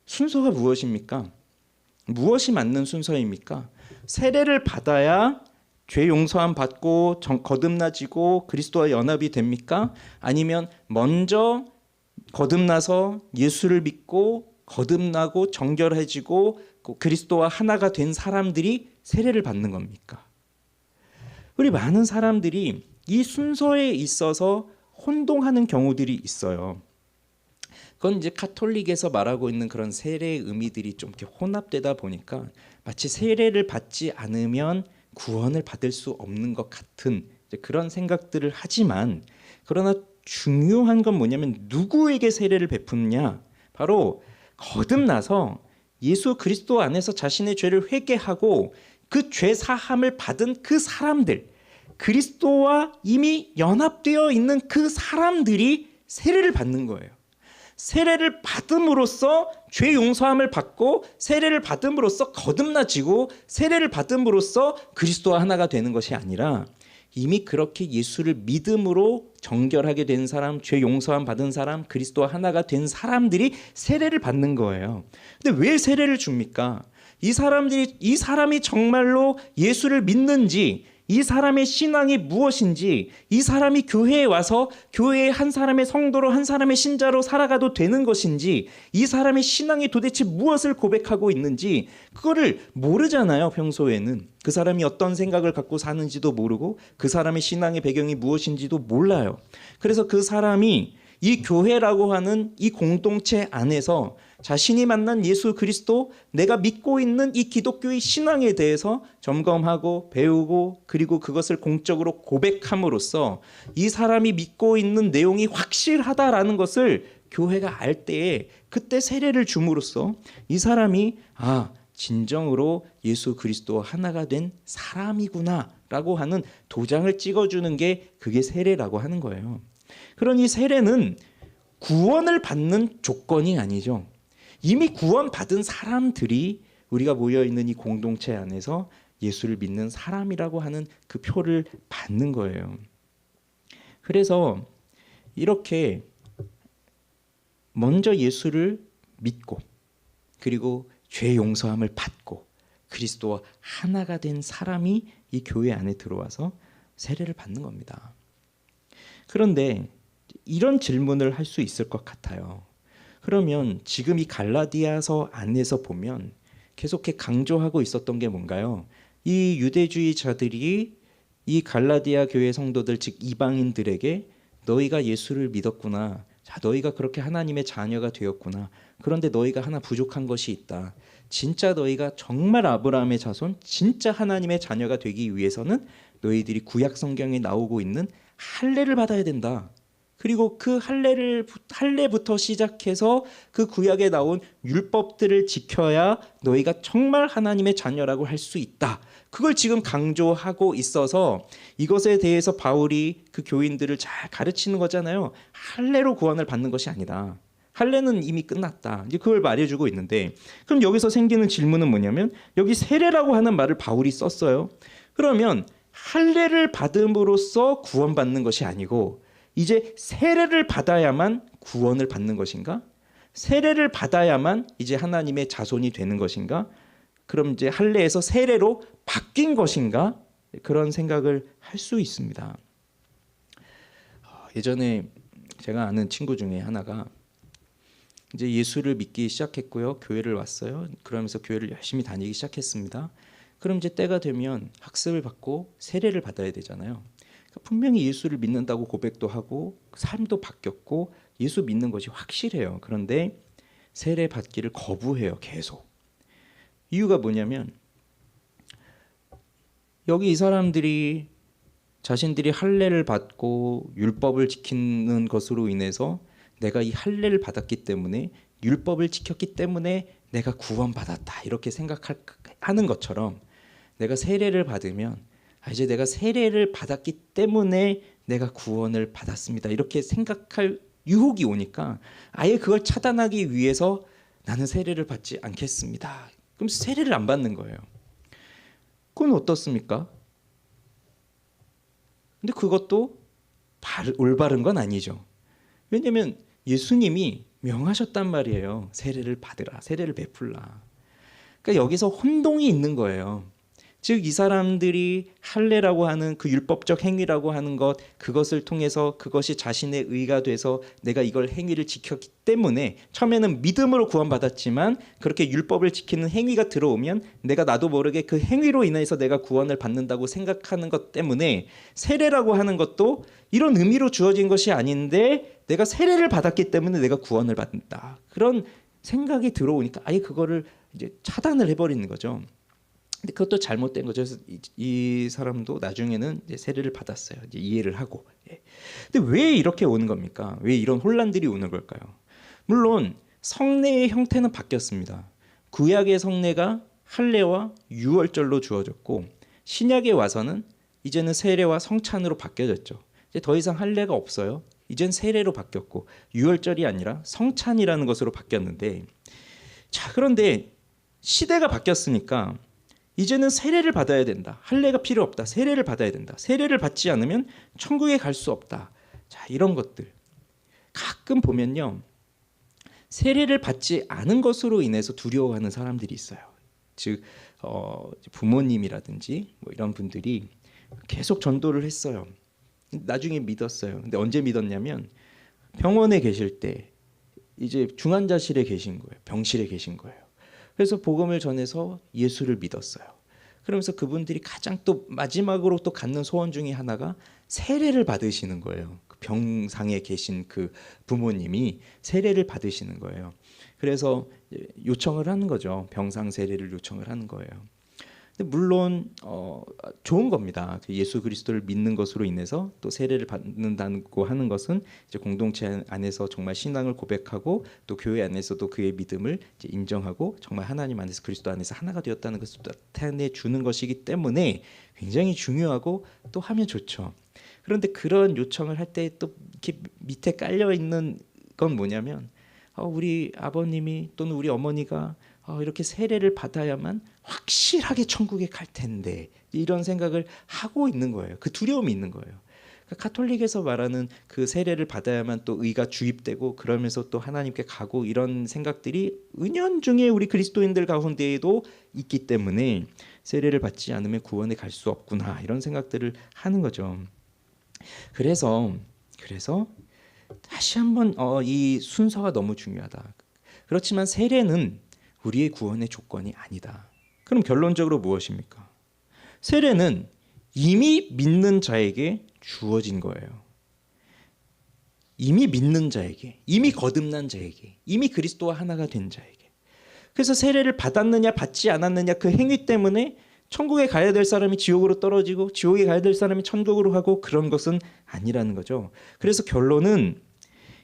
순서가 무엇입니까? 무엇이 맞는 순서입니까? 세례를 받아야 죄 용서함 받고 거듭나지고 그리스도와 연합이 됩니까? 아니면 먼저 거듭나서 예수를 믿고 거듭나고 정결해지고 그리스도와 하나가 된 사람들이 세례를 받는 겁니까? 우리 많은 사람들이 이 순서에 있어서 혼동하는 경우들이 있어요. 그건 이제 카톨릭에서 말하고 있는 그런 세례의 의미들이 좀 이렇게 혼합되다 보니까 마치 세례를 받지 않으면 구원을 받을 수 없는 것 같은 그런 생각들을 하지만, 그러나 중요한 건 뭐냐면 누구에게 세례를 베푸느냐? 바로 거듭나서 예수 그리스도 안에서 자신의 죄를 회개하고 그 죄 사함을 받은 그 사람들, 그리스도와 이미 연합되어 있는 그 사람들이 세례를 받는 거예요. 세례를 받음으로써 죄 용서함을 받고, 세례를 받음으로써 거듭나지고, 세례를 받음으로써 그리스도와 하나가 되는 것이 아니라 이미 그렇게 예수를 믿음으로 정결하게 된 사람, 죄 용서함 받은 사람, 그리스도와 하나가 된 사람들이 세례를 받는 거예요. 근데 왜 세례를 줍니까? 이 사람이 정말로 예수를 믿는지, 이 사람의 신앙이 무엇인지, 이 사람이 교회에 와서 교회의 한 사람의 성도로, 한 사람의 신자로 살아가도 되는 것인지, 이 사람의 신앙이 도대체 무엇을 고백하고 있는지 그거를 모르잖아요. 평소에는 그 사람이 어떤 생각을 갖고 사는지도 모르고 그 사람의 신앙의 배경이 무엇인지도 몰라요. 그래서 그 사람이 이 교회라고 하는 이 공동체 안에서 자신이 만난 예수 그리스도, 내가 믿고 있는 이 기독교의 신앙에 대해서 점검하고 배우고, 그리고 그것을 공적으로 고백함으로써 이 사람이 믿고 있는 내용이 확실하다라는 것을 교회가 알 때에, 그때 세례를 줌으로써 이 사람이 진정으로 예수 그리스도와 하나가 된 사람이구나 라고 하는 도장을 찍어주는 게, 그게 세례라고 하는 거예요. 그러니 세례는 구원을 받는 조건이 아니죠. 이미 구원받은 사람들이 우리가 모여있는 이 공동체 안에서 예수를 믿는 사람이라고 하는 그 표를 받는 거예요. 그래서 이렇게 먼저 예수를 믿고, 그리고 죄 용서함을 받고 그리스도와 하나가 된 사람이 이 교회 안에 들어와서 세례를 받는 겁니다. 그런데 이런 질문을 할 수 있을 것 같아요. 그러면 지금 이 갈라디아서 안에서 보면 계속해 강조하고 있었던 게 뭔가요? 이 유대주의자들이 이 갈라디아 교회 성도들, 즉 이방인들에게 너희가 예수를 믿었구나. 자, 너희가 그렇게 하나님의 자녀가 되었구나. 그런데 너희가 하나 부족한 것이 있다. 진짜 너희가 정말 아브라함의 자손, 진짜 하나님의 자녀가 되기 위해서는 너희들이 구약 성경에 나오고 있는 할례를 받아야 된다. 그리고 그 할례부터 시작해서 그 구약에 나온 율법들을 지켜야 너희가 정말 하나님의 자녀라고 할 수 있다. 그걸 지금 강조하고 있어서 이것에 대해서 바울이 그 교인들을 잘 가르치는 거잖아요. 할례로 구원을 받는 것이 아니다. 할례는 이미 끝났다. 이제 그걸 말해주고 있는데, 그럼 여기서 생기는 질문은 뭐냐면, 여기 세례라고 하는 말을 바울이 썼어요. 그러면 할례를 받음으로써 구원받는 것이 아니고 이제 세례를 받아야만 구원을 받는 것인가? 세례를 받아야만 이제 하나님의 자손이 되는 것인가? 그럼 이제 할례에서 세례로 바뀐 것인가? 그런 생각을 할 수 있습니다. 예전에 제가 아는 친구 중에 하나가 이제 예수를 믿기 시작했고요. 교회를 왔어요. 그러면서 교회를 열심히 다니기 시작했습니다. 그럼 이제 때가 되면 학습을 받고 세례를 받아야 되잖아요. 분명히 예수를 믿는다고 고백도 하고 삶도 바뀌었고 예수 믿는 것이 확실해요. 그런데 세례 받기를 거부해요. 계속. 이유가 뭐냐면 여기 이 사람들이 자신들이 할례를 받고 율법을 지키는 것으로 인해서 내가 이 할례를 받았기 때문에 율법을 지켰기 때문에 내가 구원받았다 이렇게 생각하는 것처럼 내가 세례를 받으면 이제 내가 세례를 받았기 때문에 내가 구원을 받았습니다 이렇게 생각할 유혹이 오니까 아예 그걸 차단하기 위해서 나는 세례를 받지 않겠습니다. 그럼 세례를 안 받는 거예요. 그건 어떻습니까? 근데 그것도 올바른 건 아니죠. 왜냐하면 예수님이 명하셨단 말이에요. 세례를 받으라, 세례를 베풀라. 그러니까 여기서 혼동이 있는 거예요. 즉 이 사람들이 할례라고 하는 그 율법적 행위라고 하는 것, 그것을 통해서 그것이 자신의 의가 돼서 내가 이걸 행위를 지켰기 때문에 처음에는 믿음으로 구원받았지만 그렇게 율법을 지키는 행위가 들어오면 내가 나도 모르게 그 행위로 인해서 내가 구원을 받는다고 생각하는 것 때문에 세례라고 하는 것도 이런 의미로 주어진 것이 아닌데 내가 세례를 받았기 때문에 내가 구원을 받는다. 그런 생각이 들어오니까 아예 그거를 이제 차단을 해버리는 거죠. 근데 그것도 잘못된 거죠. 그래서 이 사람도 나중에는 이제 세례를 받았어요. 이제 이해를 하고. 근데 왜 이렇게 오는 겁니까? 왜 이런 혼란들이 오는 걸까요? 물론 성례의 형태는 바뀌었습니다. 구약의 성례가 할례와 유월절로 주어졌고 신약에 와서는 이제는 세례와 성찬으로 바뀌어졌죠. 이제 더 이상 할례가 없어요. 이젠 세례로 바뀌었고 유월절이 아니라 성찬이라는 것으로 바뀌었는데, 자 그런데 시대가 바뀌었으니까 이제는 세례를 받아야 된다. 할례가 필요 없다. 세례를 받아야 된다. 세례를 받지 않으면 천국에 갈 수 없다. 자, 이런 것들 가끔 보면요, 세례를 받지 않은 것으로 인해서 두려워하는 사람들이 있어요. 즉 부모님이라든지 뭐 이런 분들이 계속 전도를 했어요. 나중에 믿었어요. 근데 언제 믿었냐면 병원에 계실 때 이제 중환자실에 계신 거예요. 병실에 계신 거예요. 그래서 복음을 전해서 예수를 믿었어요. 그러면서 그분들이 가장 또 마지막으로 또 갖는 소원 중에 하나가 세례를 받으시는 거예요. 그 병상에 계신 그 부모님이 세례를 받으시는 거예요. 그래서 요청을 하는 거죠. 병상 세례를 요청을 하는 거예요. 근데 물론 좋은 겁니다. 예수 그리스도를 믿는 것으로 인해서 또 세례를 받는다고 하는 것은 이제 공동체 안에서 정말 신앙을 고백하고 또 교회 안에서도 그의 믿음을 이제 인정하고 정말 하나님 안에서 그리스도 안에서 하나가 되었다는 것을 나타내 주는 것이기 때문에 굉장히 중요하고 또 하면 좋죠. 그런데 그런 요청을 할 때 또 이렇게 밑에 깔려 있는 건 뭐냐면 우리 아버님이 또는 우리 어머니가 이렇게 세례를 받아야만 확실하게 천국에 갈 텐데 이런 생각을 하고 있는 거예요. 그 두려움이 있는 거예요. 카톨릭에서 말하는 그 세례를 받아야만 또 의가 주입되고 그러면서 또 하나님께 가고 이런 생각들이 은연중에 우리 그리스도인들 가운데에도 있기 때문에 세례를 받지 않으면 구원에 갈 수 없구나 이런 생각들을 하는 거죠. 그래서 다시 한번 이 순서가 너무 중요하다. 그렇지만 세례는 우리의 구원의 조건이 아니다. 그럼 결론적으로 무엇입니까? 세례는 이미 믿는 자에게 주어진 거예요. 이미 믿는 자에게, 이미 거듭난 자에게, 이미 그리스도와 하나가 된 자에게. 그래서 세례를 받았느냐 받지 않았느냐 그 행위 때문에 천국에 가야 될 사람이 지옥으로 떨어지고 지옥에 가야 될 사람이 천국으로 가고 그런 것은 아니라는 거죠. 그래서 결론은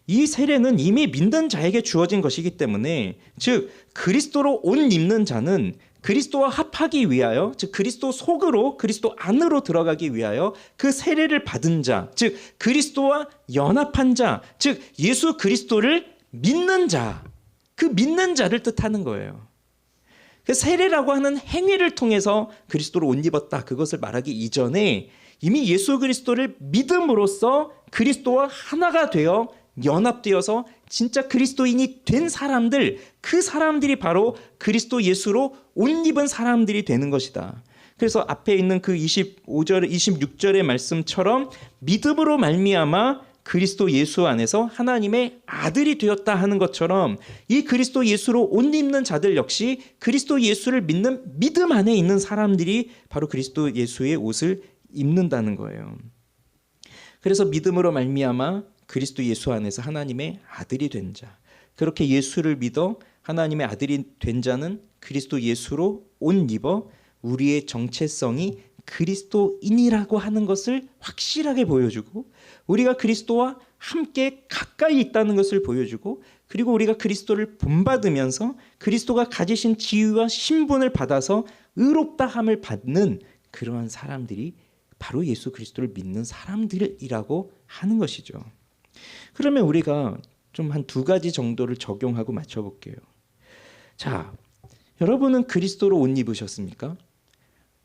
이 세례는 이미 믿는 자에게 주어진 것이기 때문에 즉 그리스도로 옷 입는 자는 그리스도와 합하기 위하여 즉 그리스도 속으로 그리스도 안으로 들어가기 위하여 그 세례를 받은 자 즉 그리스도와 연합한 자 즉 예수 그리스도를 믿는 자 그 믿는 자를 뜻하는 거예요. 그 세례라고 하는 행위를 통해서 그리스도로 옷 입었다 그것을 말하기 이전에 이미 예수 그리스도를 믿음으로써 그리스도와 하나가 되어 연합되어서 진짜 그리스도인이 된 사람들 그 사람들이 바로 그리스도 예수로 옷 입은 사람들이 되는 것이다. 그래서 앞에 있는 그 25절 26절의 말씀처럼 믿음으로 말미암아 그리스도 예수 안에서 하나님의 아들이 되었다 하는 것처럼 이 그리스도 예수로 옷 입는 자들 역시 그리스도 예수를 믿는 믿음 안에 있는 사람들이 바로 그리스도 예수의 옷을 입는다는 거예요. 그래서 믿음으로 말미암아 그리스도 예수 안에서 하나님의 아들이 된 자. 그렇게 예수를 믿어 하나님의 아들이 된 자는 그리스도 예수로 옷 입어 우리의 정체성이 그리스도인이라고 하는 것을 확실하게 보여주고 우리가 그리스도와 함께 가까이 있다는 것을 보여주고 그리고 우리가 그리스도를 본받으면서 그리스도가 가지신 지위와 신분을 받아서 의롭다 함을 받는 그러한 사람들이 바로 예수 그리스도를 믿는 사람들이라고 하는 것이죠. 그러면 우리가 좀 한 두 가지 정도를 적용하고 맞춰볼게요. 자, 여러분은 그리스도로 옷 입으셨습니까?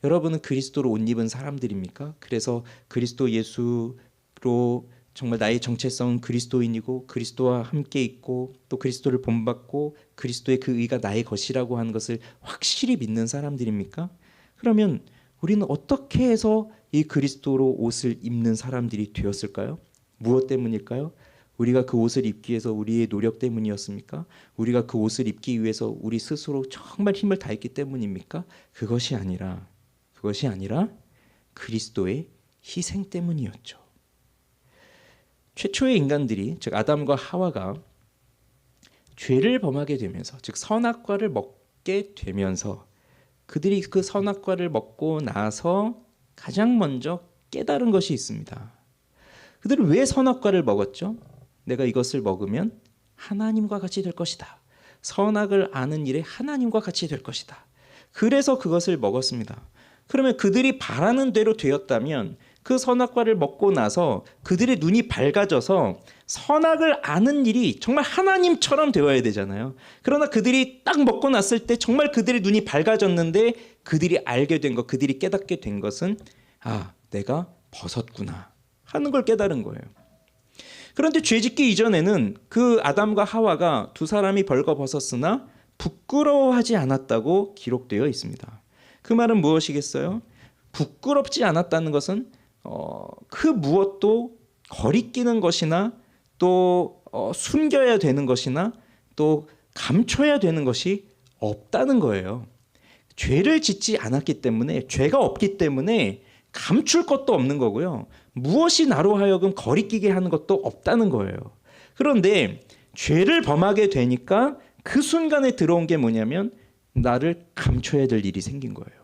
여러분은 그리스도로 옷 입은 사람들입니까? 그래서 그리스도 예수로 정말 나의 정체성은 그리스도인이고 그리스도와 함께 있고 또 그리스도를 본받고 그리스도의 그 의가 나의 것이라고 하는 것을 확실히 믿는 사람들입니까? 그러면 우리는 어떻게 해서 이 그리스도로 옷을 입는 사람들이 되었을까요? 무엇 때문일까요? 우리가 그 옷을 입기 위해서 우리의 노력 때문이었습니까? 우리가 그 옷을 입기 위해서 우리 스스로 정말 힘을 다했기 때문입니까? 그것이 아니라 그리스도의 희생 때문이었죠. 최초의 인간들이 즉 아담과 하와가 죄를 범하게 되면서 즉 선악과를 먹게 되면서 그들이 그 선악과를 먹고 나서 가장 먼저 깨달은 것이 있습니다. 그들은 왜 선악과를 먹었죠? 내가 이것을 먹으면 하나님과 같이 될 것이다. 선악을 아는 일에 하나님과 같이 될 것이다. 그래서 그것을 먹었습니다. 그러면 그들이 바라는 대로 되었다면 그 선악과를 먹고 나서 그들의 눈이 밝아져서 선악을 아는 일이 정말 하나님처럼 되어야 되잖아요. 그러나 그들이 딱 먹고 났을 때 정말 그들의 눈이 밝아졌는데 그들이 알게 된 것, 그들이 깨닫게 된 것은 내가 벗었구나 하는 걸 깨달은 거예요. 그런데 죄짓기 이전에는 그 아담과 하와가 두 사람이 벌거벗었으나 부끄러워하지 않았다고 기록되어 있습니다. 그 말은 무엇이겠어요? 부끄럽지 않았다는 것은 그 무엇도 거리끼는 것이나 또 숨겨야 되는 것이나 또 감춰야 되는 것이 없다는 거예요. 죄를 짓지 않았기 때문에 죄가 없기 때문에 감출 것도 없는 거고요. 무엇이 나로 하여금 거리끼게 하는 것도 없다는 거예요. 그런데 죄를 범하게 되니까 그 순간에 들어온 게 뭐냐면 나를 감춰야 될 일이 생긴 거예요.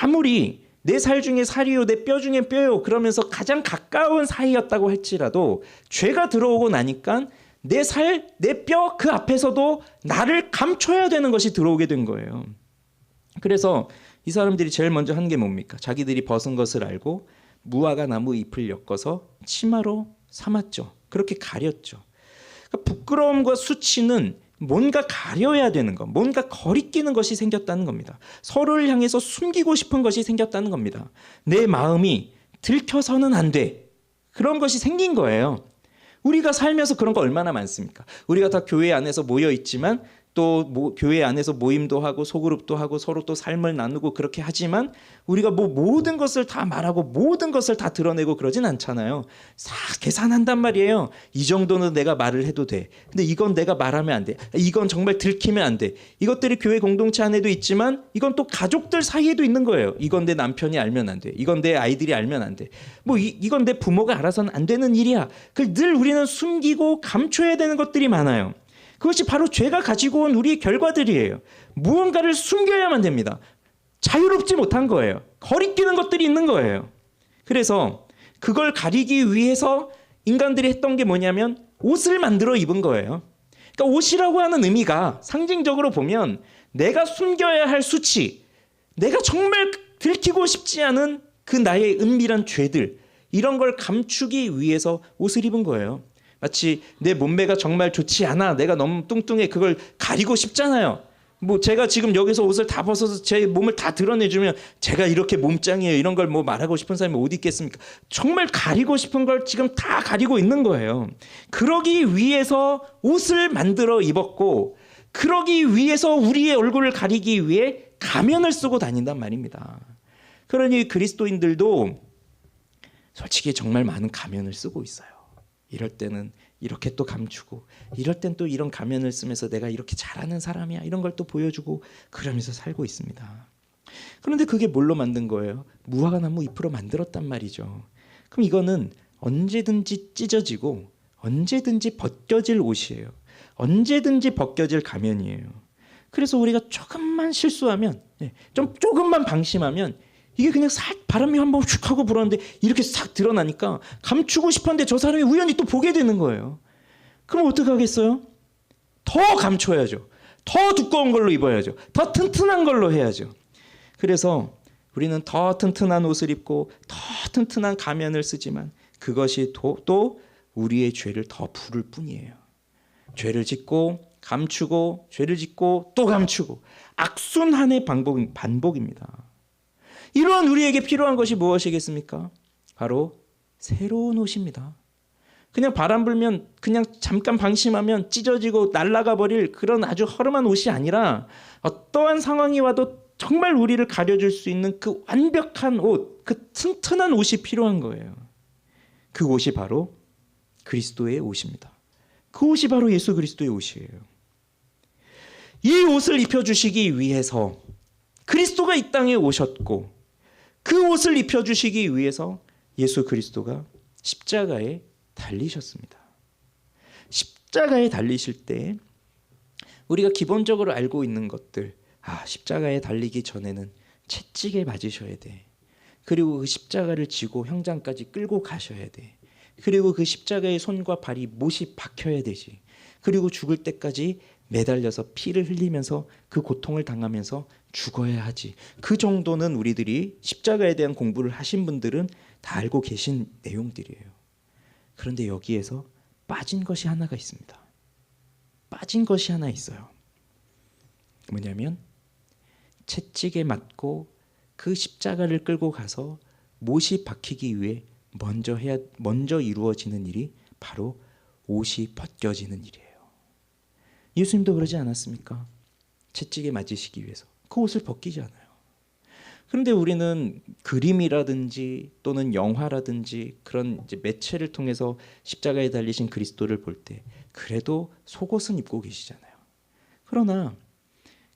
아무리 내 살 중에 살이요 내 뼈 중에 뼈요 그러면서 가장 가까운 사이였다고 할지라도 죄가 들어오고 나니까 내 살, 내 뼈 그 앞에서도 나를 감춰야 되는 것이 들어오게 된 거예요. 그래서 이 사람들이 제일 먼저 한 게 뭡니까? 자기들이 벗은 것을 알고 무화과 나무 잎을 엮어서 치마로 삼았죠. 그렇게 가렸죠. 그러니까 부끄러움과 수치는 뭔가 가려야 되는 것, 뭔가 거리끼는 것이 생겼다는 겁니다. 서로를 향해서 숨기고 싶은 것이 생겼다는 겁니다. 내 마음이 들켜서는 안 돼. 그런 것이 생긴 거예요. 우리가 살면서 그런 거 얼마나 많습니까? 우리가 다 교회 안에서 모여 있지만 또 교회 안에서 모임도 하고 소그룹도 하고 서로 또 삶을 나누고 그렇게 하지만 우리가 모든 것을 다 말하고 모든 것을 다 드러내고 그러진 않잖아요. 다 계산한단 말이에요. 이 정도는 내가 말을 해도 돼. 근데 이건 내가 말하면 안 돼. 이건 정말 들키면 안 돼. 이것들이 교회 공동체 안에도 있지만 이건 또 가족들 사이에도 있는 거예요. 이건 내 남편이 알면 안 돼. 이건 내 아이들이 알면 안 돼. 이건 내 부모가 알아서는 안 되는 일이야. 늘 우리는 숨기고 감춰야 되는 것들이 많아요. 그것이 바로 죄가 가지고 온 우리의 결과들이에요. 무언가를 숨겨야만 됩니다. 자유롭지 못한 거예요. 거리끼는 것들이 있는 거예요. 그래서 그걸 가리기 위해서 인간들이 했던 게 뭐냐면 옷을 만들어 입은 거예요. 그러니까 옷이라고 하는 의미가 상징적으로 보면 내가 숨겨야 할 수치, 내가 정말 들키고 싶지 않은 그 나의 은밀한 죄들, 이런 걸 감추기 위해서 옷을 입은 거예요. 마치 내 몸매가 정말 좋지 않아, 내가 너무 뚱뚱해, 그걸 가리고 싶잖아요. 제가 지금 여기서 옷을 다 벗어서 제 몸을 다 드러내주면 제가 이렇게 몸짱이에요, 이런 걸 말하고 싶은 사람이 어디 있겠습니까? 정말 가리고 싶은 걸 지금 다 가리고 있는 거예요. 그러기 위해서 옷을 만들어 입었고, 그러기 위해서 우리의 얼굴을 가리기 위해 가면을 쓰고 다닌단 말입니다. 그러니 그리스도인들도 솔직히 정말 많은 가면을 쓰고 있어요. 이럴 때는 이렇게 또 감추고, 이럴 땐 또 이런 가면을 쓰면서 내가 이렇게 잘하는 사람이야, 이런 걸 또 보여주고 그러면서 살고 있습니다. 그런데 그게 뭘로 만든 거예요? 무화과나무 잎으로 만들었단 말이죠. 그럼 이거는 언제든지 찢어지고 언제든지 벗겨질 옷이에요. 언제든지 벗겨질 가면이에요. 그래서 우리가 조금만 실수하면, 조금만 방심하면 이게 그냥 싹 바람이 한번 슉 하고 불었는데 이렇게 싹 드러나니까 감추고 싶었는데 저 사람이 우연히 또 보게 되는 거예요. 그럼 어떻게 하겠어요? 더 감춰야죠. 더 두꺼운 걸로 입어야죠. 더 튼튼한 걸로 해야죠. 그래서 우리는 더 튼튼한 옷을 입고 더 튼튼한 가면을 쓰지만 그것이 또 우리의 죄를 더 부를 뿐이에요. 죄를 짓고 감추고, 죄를 짓고 또 감추고, 악순환의 반복입니다. 이러한 우리에게 필요한 것이 무엇이겠습니까? 바로 새로운 옷입니다. 그냥 바람 불면 그냥 잠깐 방심하면 찢어지고 날아가 버릴 그런 아주 허름한 옷이 아니라 어떠한 상황이 와도 정말 우리를 가려줄 수 있는 그 완벽한 옷, 그 튼튼한 옷이 필요한 거예요. 그 옷이 바로 그리스도의 옷입니다. 그 옷이 바로 예수 그리스도의 옷이에요. 이 옷을 입혀주시기 위해서 그리스도가 이 땅에 오셨고, 그 옷을 입혀주시기 위해서 예수 그리스도가 십자가에 달리셨습니다. 십자가에 달리실 때 우리가 기본적으로 알고 있는 것들, 십자가에 달리기 전에는 채찍에 맞으셔야 돼. 그리고 그 십자가를 지고 형장까지 끌고 가셔야 돼. 그리고 그 십자가의 손과 발이 못이 박혀야 되지. 그리고 죽을 때까지 매달려서 피를 흘리면서 그 고통을 당하면서 죽어야 하지. 그 정도는 우리들이 십자가에 대한 공부를 하신 분들은 다 알고 계신 내용들이에요. 그런데 여기에서 빠진 것이 하나가 있습니다. 빠진 것이 하나 있어요. 뭐냐면 채찍에 맞고 그 십자가를 끌고 가서 못이 박히기 위해 먼저 이루어지는 일이 바로 옷이 벗겨지는 일이에요. 예수님도 그러지 않았습니까? 채찍에 맞으시기 위해서 그 옷을 벗기지 않아요. 그런데 우리는 그림이라든지 또는 영화라든지 그런 이제 매체를 통해서 십자가에 달리신 그리스도를 볼 때 그래도 속옷은 입고 계시잖아요. 그러나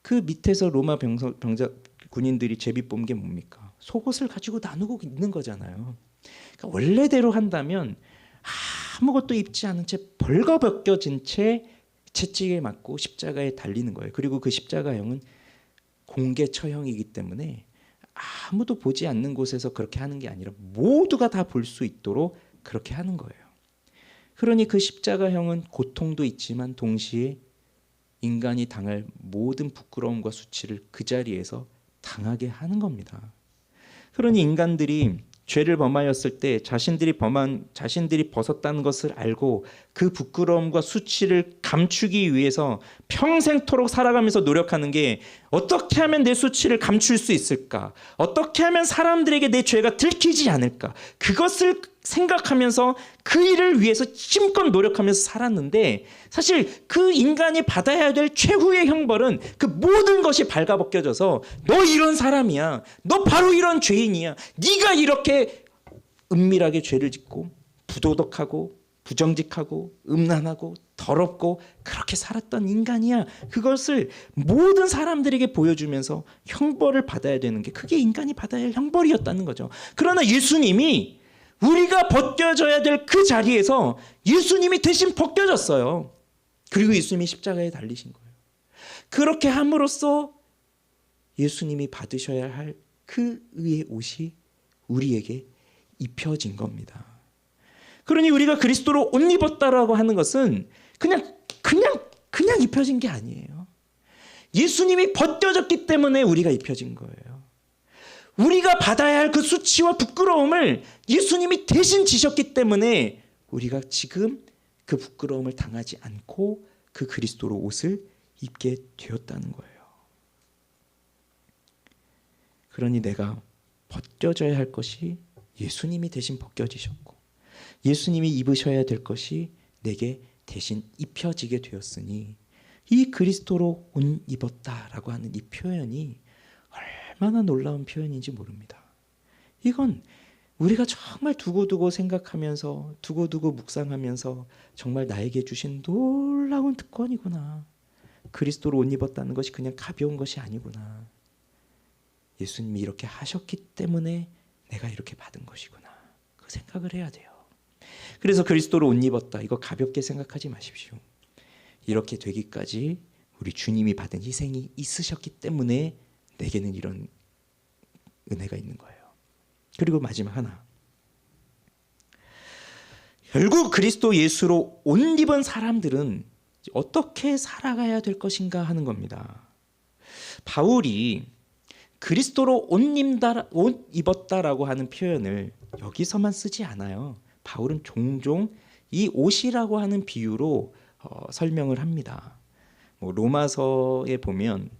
그 밑에서 로마 병자 군인들이 제비 뽑은 게 뭡니까? 속옷을 가지고 나누고 있는 거잖아요. 그러니까 원래대로 한다면 아무것도 입지 않은 채 벌거벗겨진 채 채찍에 맞고 십자가에 달리는 거예요. 그리고 그 십자가형은 공개 처형이기 때문에 아무도 보지 않는 곳에서 그렇게 하는 게 아니라 모두가 다 볼 수 있도록 그렇게 하는 거예요. 그러니 그 십자가형은 고통도 있지만 동시에 인간이 당할 모든 부끄러움과 수치를 그 자리에서 당하게 하는 겁니다. 그러니 인간들이 죄를 범하였을 때 자신들이 벗었다는 것을 알고 그 부끄러움과 수치를 감추기 위해서 평생토록 살아가면서 노력하는 게 어떻게 하면 내 수치를 감출 수 있을까? 어떻게 하면 사람들에게 내 죄가 들키지 않을까? 그것을 생각하면서 그 일을 위해서 힘껏 노력하면서 살았는데 사실 그 인간이 받아야 될 최후의 형벌은 그 모든 것이 발가벗겨져서 너 이런 사람이야. 너 바로 이런 죄인이야. 네가 이렇게 은밀하게 죄를 짓고 부도덕하고 부정직하고 음란하고 더럽고 그렇게 살았던 인간이야. 그것을 모든 사람들에게 보여주면서 형벌을 받아야 되는 게 그게 인간이 받아야 할 형벌이었다는 거죠. 그러나 예수님이 우리가 벗겨져야 될 그 자리에서 예수님이 대신 벗겨졌어요. 그리고 예수님이 십자가에 달리신 거예요. 그렇게 함으로써 예수님이 받으셔야 할 그 의의 옷이 우리에게 입혀진 겁니다. 그러니 우리가 그리스도로 옷 입었다라고 하는 것은 그냥 입혀진 게 아니에요. 예수님이 벗겨졌기 때문에 우리가 입혀진 거예요. 우리가 받아야 할 그 수치와 부끄러움을 예수님이 대신 지셨기 때문에 우리가 지금 그 부끄러움을 당하지 않고 그 그리스도로 옷을 입게 되었다는 거예요. 그러니 내가 벗겨져야 할 것이 예수님이 대신 벗겨지셨고 예수님이 입으셔야 될 것이 내게 대신 입혀지게 되었으니 이 그리스도로 옷 입었다라고 하는 이 표현이 얼마나 놀라운 표현인지 모릅니다. 이건 우리가 정말 두고두고 생각하면서 두고두고 묵상하면서 정말 나에게 주신 놀라운 특권이구나. 그리스도로 옷 입었다는 것이 그냥 가벼운 것이 아니구나. 예수님이 이렇게 하셨기 때문에 내가 이렇게 받은 것이구나. 그 생각을 해야 돼요. 그래서 그리스도로 옷 입었다. 이거 가볍게 생각하지 마십시오. 이렇게 되기까지 우리 주님이 받은 희생이 있으셨기 때문에 내게는 이런 은혜가 있는 거예요. 그리고 마지막 하나. 결국 그리스도 예수로 옷 입은 사람들은 어떻게 살아가야 될 것인가 하는 겁니다. 바울이 그리스도로 옷 입었다라고 하는 표현을 여기서만 쓰지 않아요. 바울은 종종 이 옷이라고 하는 비유로 설명을 합니다. 로마서에 보면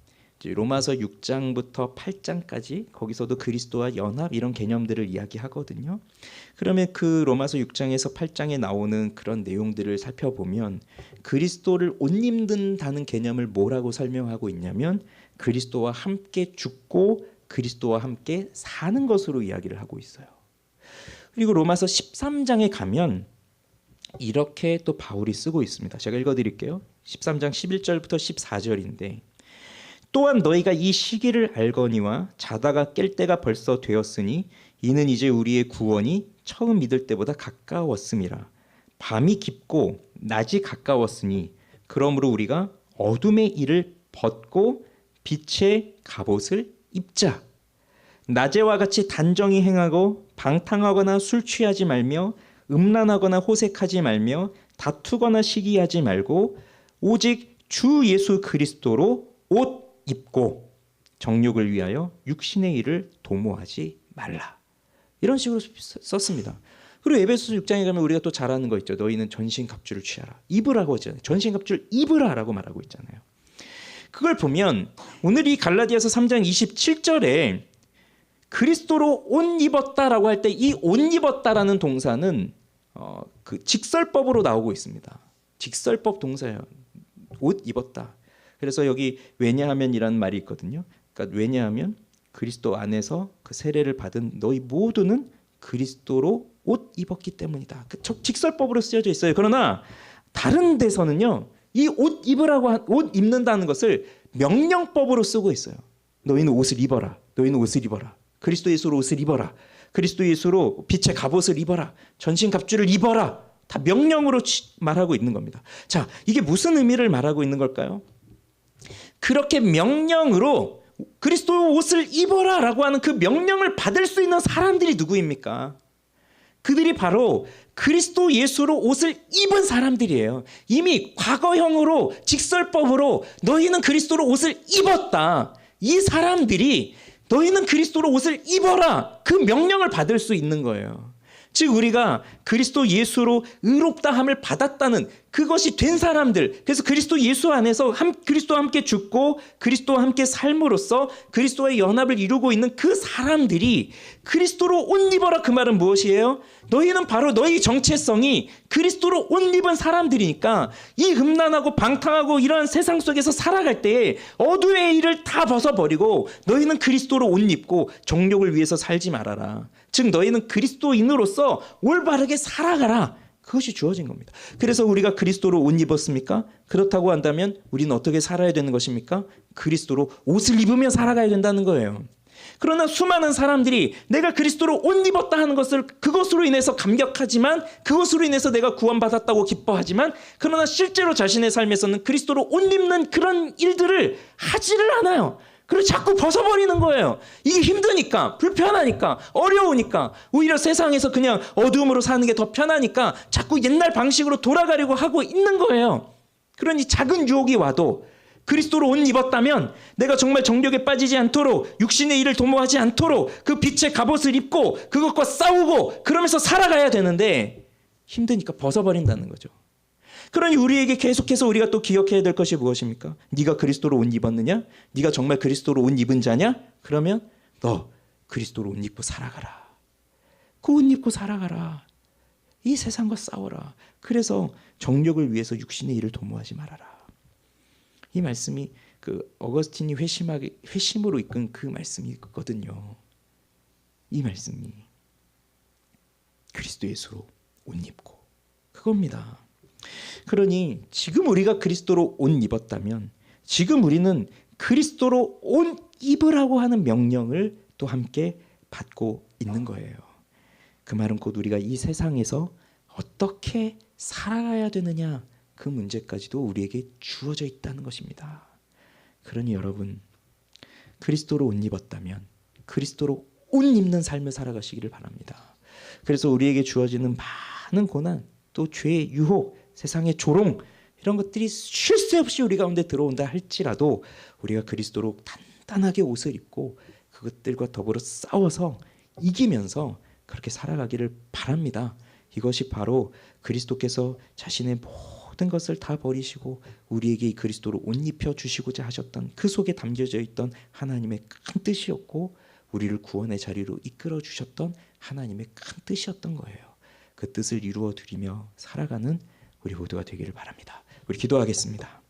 로마서 6장부터 8장까지 거기서도 그리스도와 연합 이런 개념들을 이야기하거든요. 그러면 그 로마서 6장에서 8장에 나오는 그런 내용들을 살펴보면 그리스도를 옷 입는다는 개념을 뭐라고 설명하고 있냐면 그리스도와 함께 죽고 그리스도와 함께 사는 것으로 이야기를 하고 있어요. 그리고 로마서 13장에 가면 이렇게 또 바울이 쓰고 있습니다. 제가 읽어드릴게요. 13장 11절부터 14절인데 또한 너희가 이 시기를 알거니와 자다가 깰 때가 벌써 되었으니 이는 이제 우리의 구원이 처음 믿을 때보다 가까웠음이라. 밤이 깊고 낮이 가까웠으니 그러므로 우리가 어둠의 일을 벗고 빛의 갑옷을 입자. 낮에와 같이 단정히 행하고 방탕하거나 술 취하지 말며 음란하거나 호색하지 말며 다투거나 시기하지 말고 오직 주 예수 그리스도로 옷 입고 정욕을 위하여 육신의 일을 도모하지 말라. 이런 식으로 썼습니다. 그리고 에베소서 6장에 가면 우리가 또 잘 아는 거 있죠. 너희는 전신갑주를 취하라. 입으라고 하잖아요. 전신갑주를 입으라라고 말하고 있잖아요. 그걸 보면 오늘 이 갈라디아서 3장 27절에 그리스도로 옷 입었다라고 할 때 이 옷 입었다라는 동사는 그 직설법으로 나오고 있습니다. 직설법 동사예요. 옷 입었다. 그래서 여기 왜냐하면이라는 말이 있거든요. 그러니까 왜냐하면 그리스도 안에서 그 세례를 받은 너희 모두는 그리스도로 옷 입었기 때문이다. 그 직설법으로 쓰여져 있어요. 그러나 다른 데서는요. 이 옷 입는다는 것을 명령법으로 쓰고 있어요. 너희는 옷을 입어라. 너희는 옷을 입어라. 그리스도 예수로 옷을 입어라. 그리스도 예수로 빛의 갑옷을 입어라. 전신갑주를 입어라. 다 명령으로 말하고 있는 겁니다. 자, 이게 무슨 의미를 말하고 있는 걸까요? 그렇게 명령으로 그리스도 옷을 입어라라고 하는 그 명령을 받을 수 있는 사람들이 누구입니까? 그들이 바로 그리스도 예수로 옷을 입은 사람들이에요. 이미 과거형으로 직설법으로 너희는 그리스도로 옷을 입었다. 이 사람들이 너희는 그리스도로 옷을 입어라. 그 명령을 받을 수 있는 거예요. 즉 우리가 그리스도 예수로 의롭다함을 받았다는 그것이 된 사람들. 그래서 그리스도 예수 안에서 그리스도와 함께 죽고 그리스도와 함께 삶으로써 그리스도와의 연합을 이루고 있는 그 사람들이 그리스도로 옷 입어라. 그 말은 무엇이에요? 너희는 바로 너희 정체성이 그리스도로 옷 입은 사람들이니까 이 음란하고 방탕하고 이런 세상 속에서 살아갈 때에 어두의 일을 다 벗어버리고 너희는 그리스도로 옷 입고 정욕을 위해서 살지 말아라. 즉 너희는 그리스도인으로서 올바르게 살아가라. 그것이 주어진 겁니다. 그래서 우리가 그리스도로 옷 입었습니까? 그렇다고 한다면 우리는 어떻게 살아야 되는 것입니까? 그리스도로 옷을 입으며 살아가야 된다는 거예요. 그러나 수많은 사람들이 내가 그리스도로 옷 입었다 하는 것을 그것으로 인해서 감격하지만 그것으로 인해서 내가 구원받았다고 기뻐하지만 그러나 실제로 자신의 삶에서는 그리스도로 옷 입는 그런 일들을 하지를 않아요. 그리고 자꾸 벗어버리는 거예요. 이게 힘드니까, 불편하니까, 어려우니까, 오히려 세상에서 그냥 어두움으로 사는 게 더 편하니까 자꾸 옛날 방식으로 돌아가려고 하고 있는 거예요. 그러니 작은 유혹이 와도 그리스도로 옷 입었다면 내가 정말 정욕에 빠지지 않도록 육신의 일을 도모하지 않도록 그 빛의 갑옷을 입고 그것과 싸우고 그러면서 살아가야 되는데 힘드니까 벗어버린다는 거죠. 그러니 우리에게 계속해서 우리가 또 기억해야 될 것이 무엇입니까? 네가 그리스도로 옷 입었느냐? 네가 정말 그리스도로 옷 입은 자냐? 그러면 너 그리스도로 옷 입고 살아가라. 그 옷 입고 살아가라. 이 세상과 싸워라. 그래서 정욕을 위해서 육신의 일을 도모하지 말아라. 이 말씀이 그 어거스틴이 회심으로 이끈 그 말씀이거든요. 이 말씀이 그리스도 예수로 옷 입고 그겁니다. 그러니 지금 우리가 그리스도로 옷 입었다면 지금 우리는 그리스도로 옷 입으라고 하는 명령을 또 함께 받고 있는 거예요. 그 말은 곧 우리가 이 세상에서 어떻게 살아가야 되느냐 그 문제까지도 우리에게 주어져 있다는 것입니다. 그러니 여러분 그리스도로 옷 입었다면 그리스도로 옷 입는 삶을 살아가시기를 바랍니다. 그래서 우리에게 주어지는 많은 고난 또 죄의 유혹 세상의 조롱 이런 것들이 쉴 새 없이 우리 가운데 들어온다 할지라도 우리가 그리스도로 단단하게 옷을 입고 그것들과 더불어 싸워서 이기면서 그렇게 살아가기를 바랍니다. 이것이 바로 그리스도께서 자신의 모든 것을 다 버리시고 우리에게 이 그리스도로 옷 입혀 주시고자 하셨던 그 속에 담겨져 있던 하나님의 큰 뜻이었고 우리를 구원의 자리로 이끌어 주셨던 하나님의 큰 뜻이었던 거예요. 그 뜻을 이루어 드리며 살아가는 우리 모두가 되기를 바랍니다. 우리 기도하겠습니다.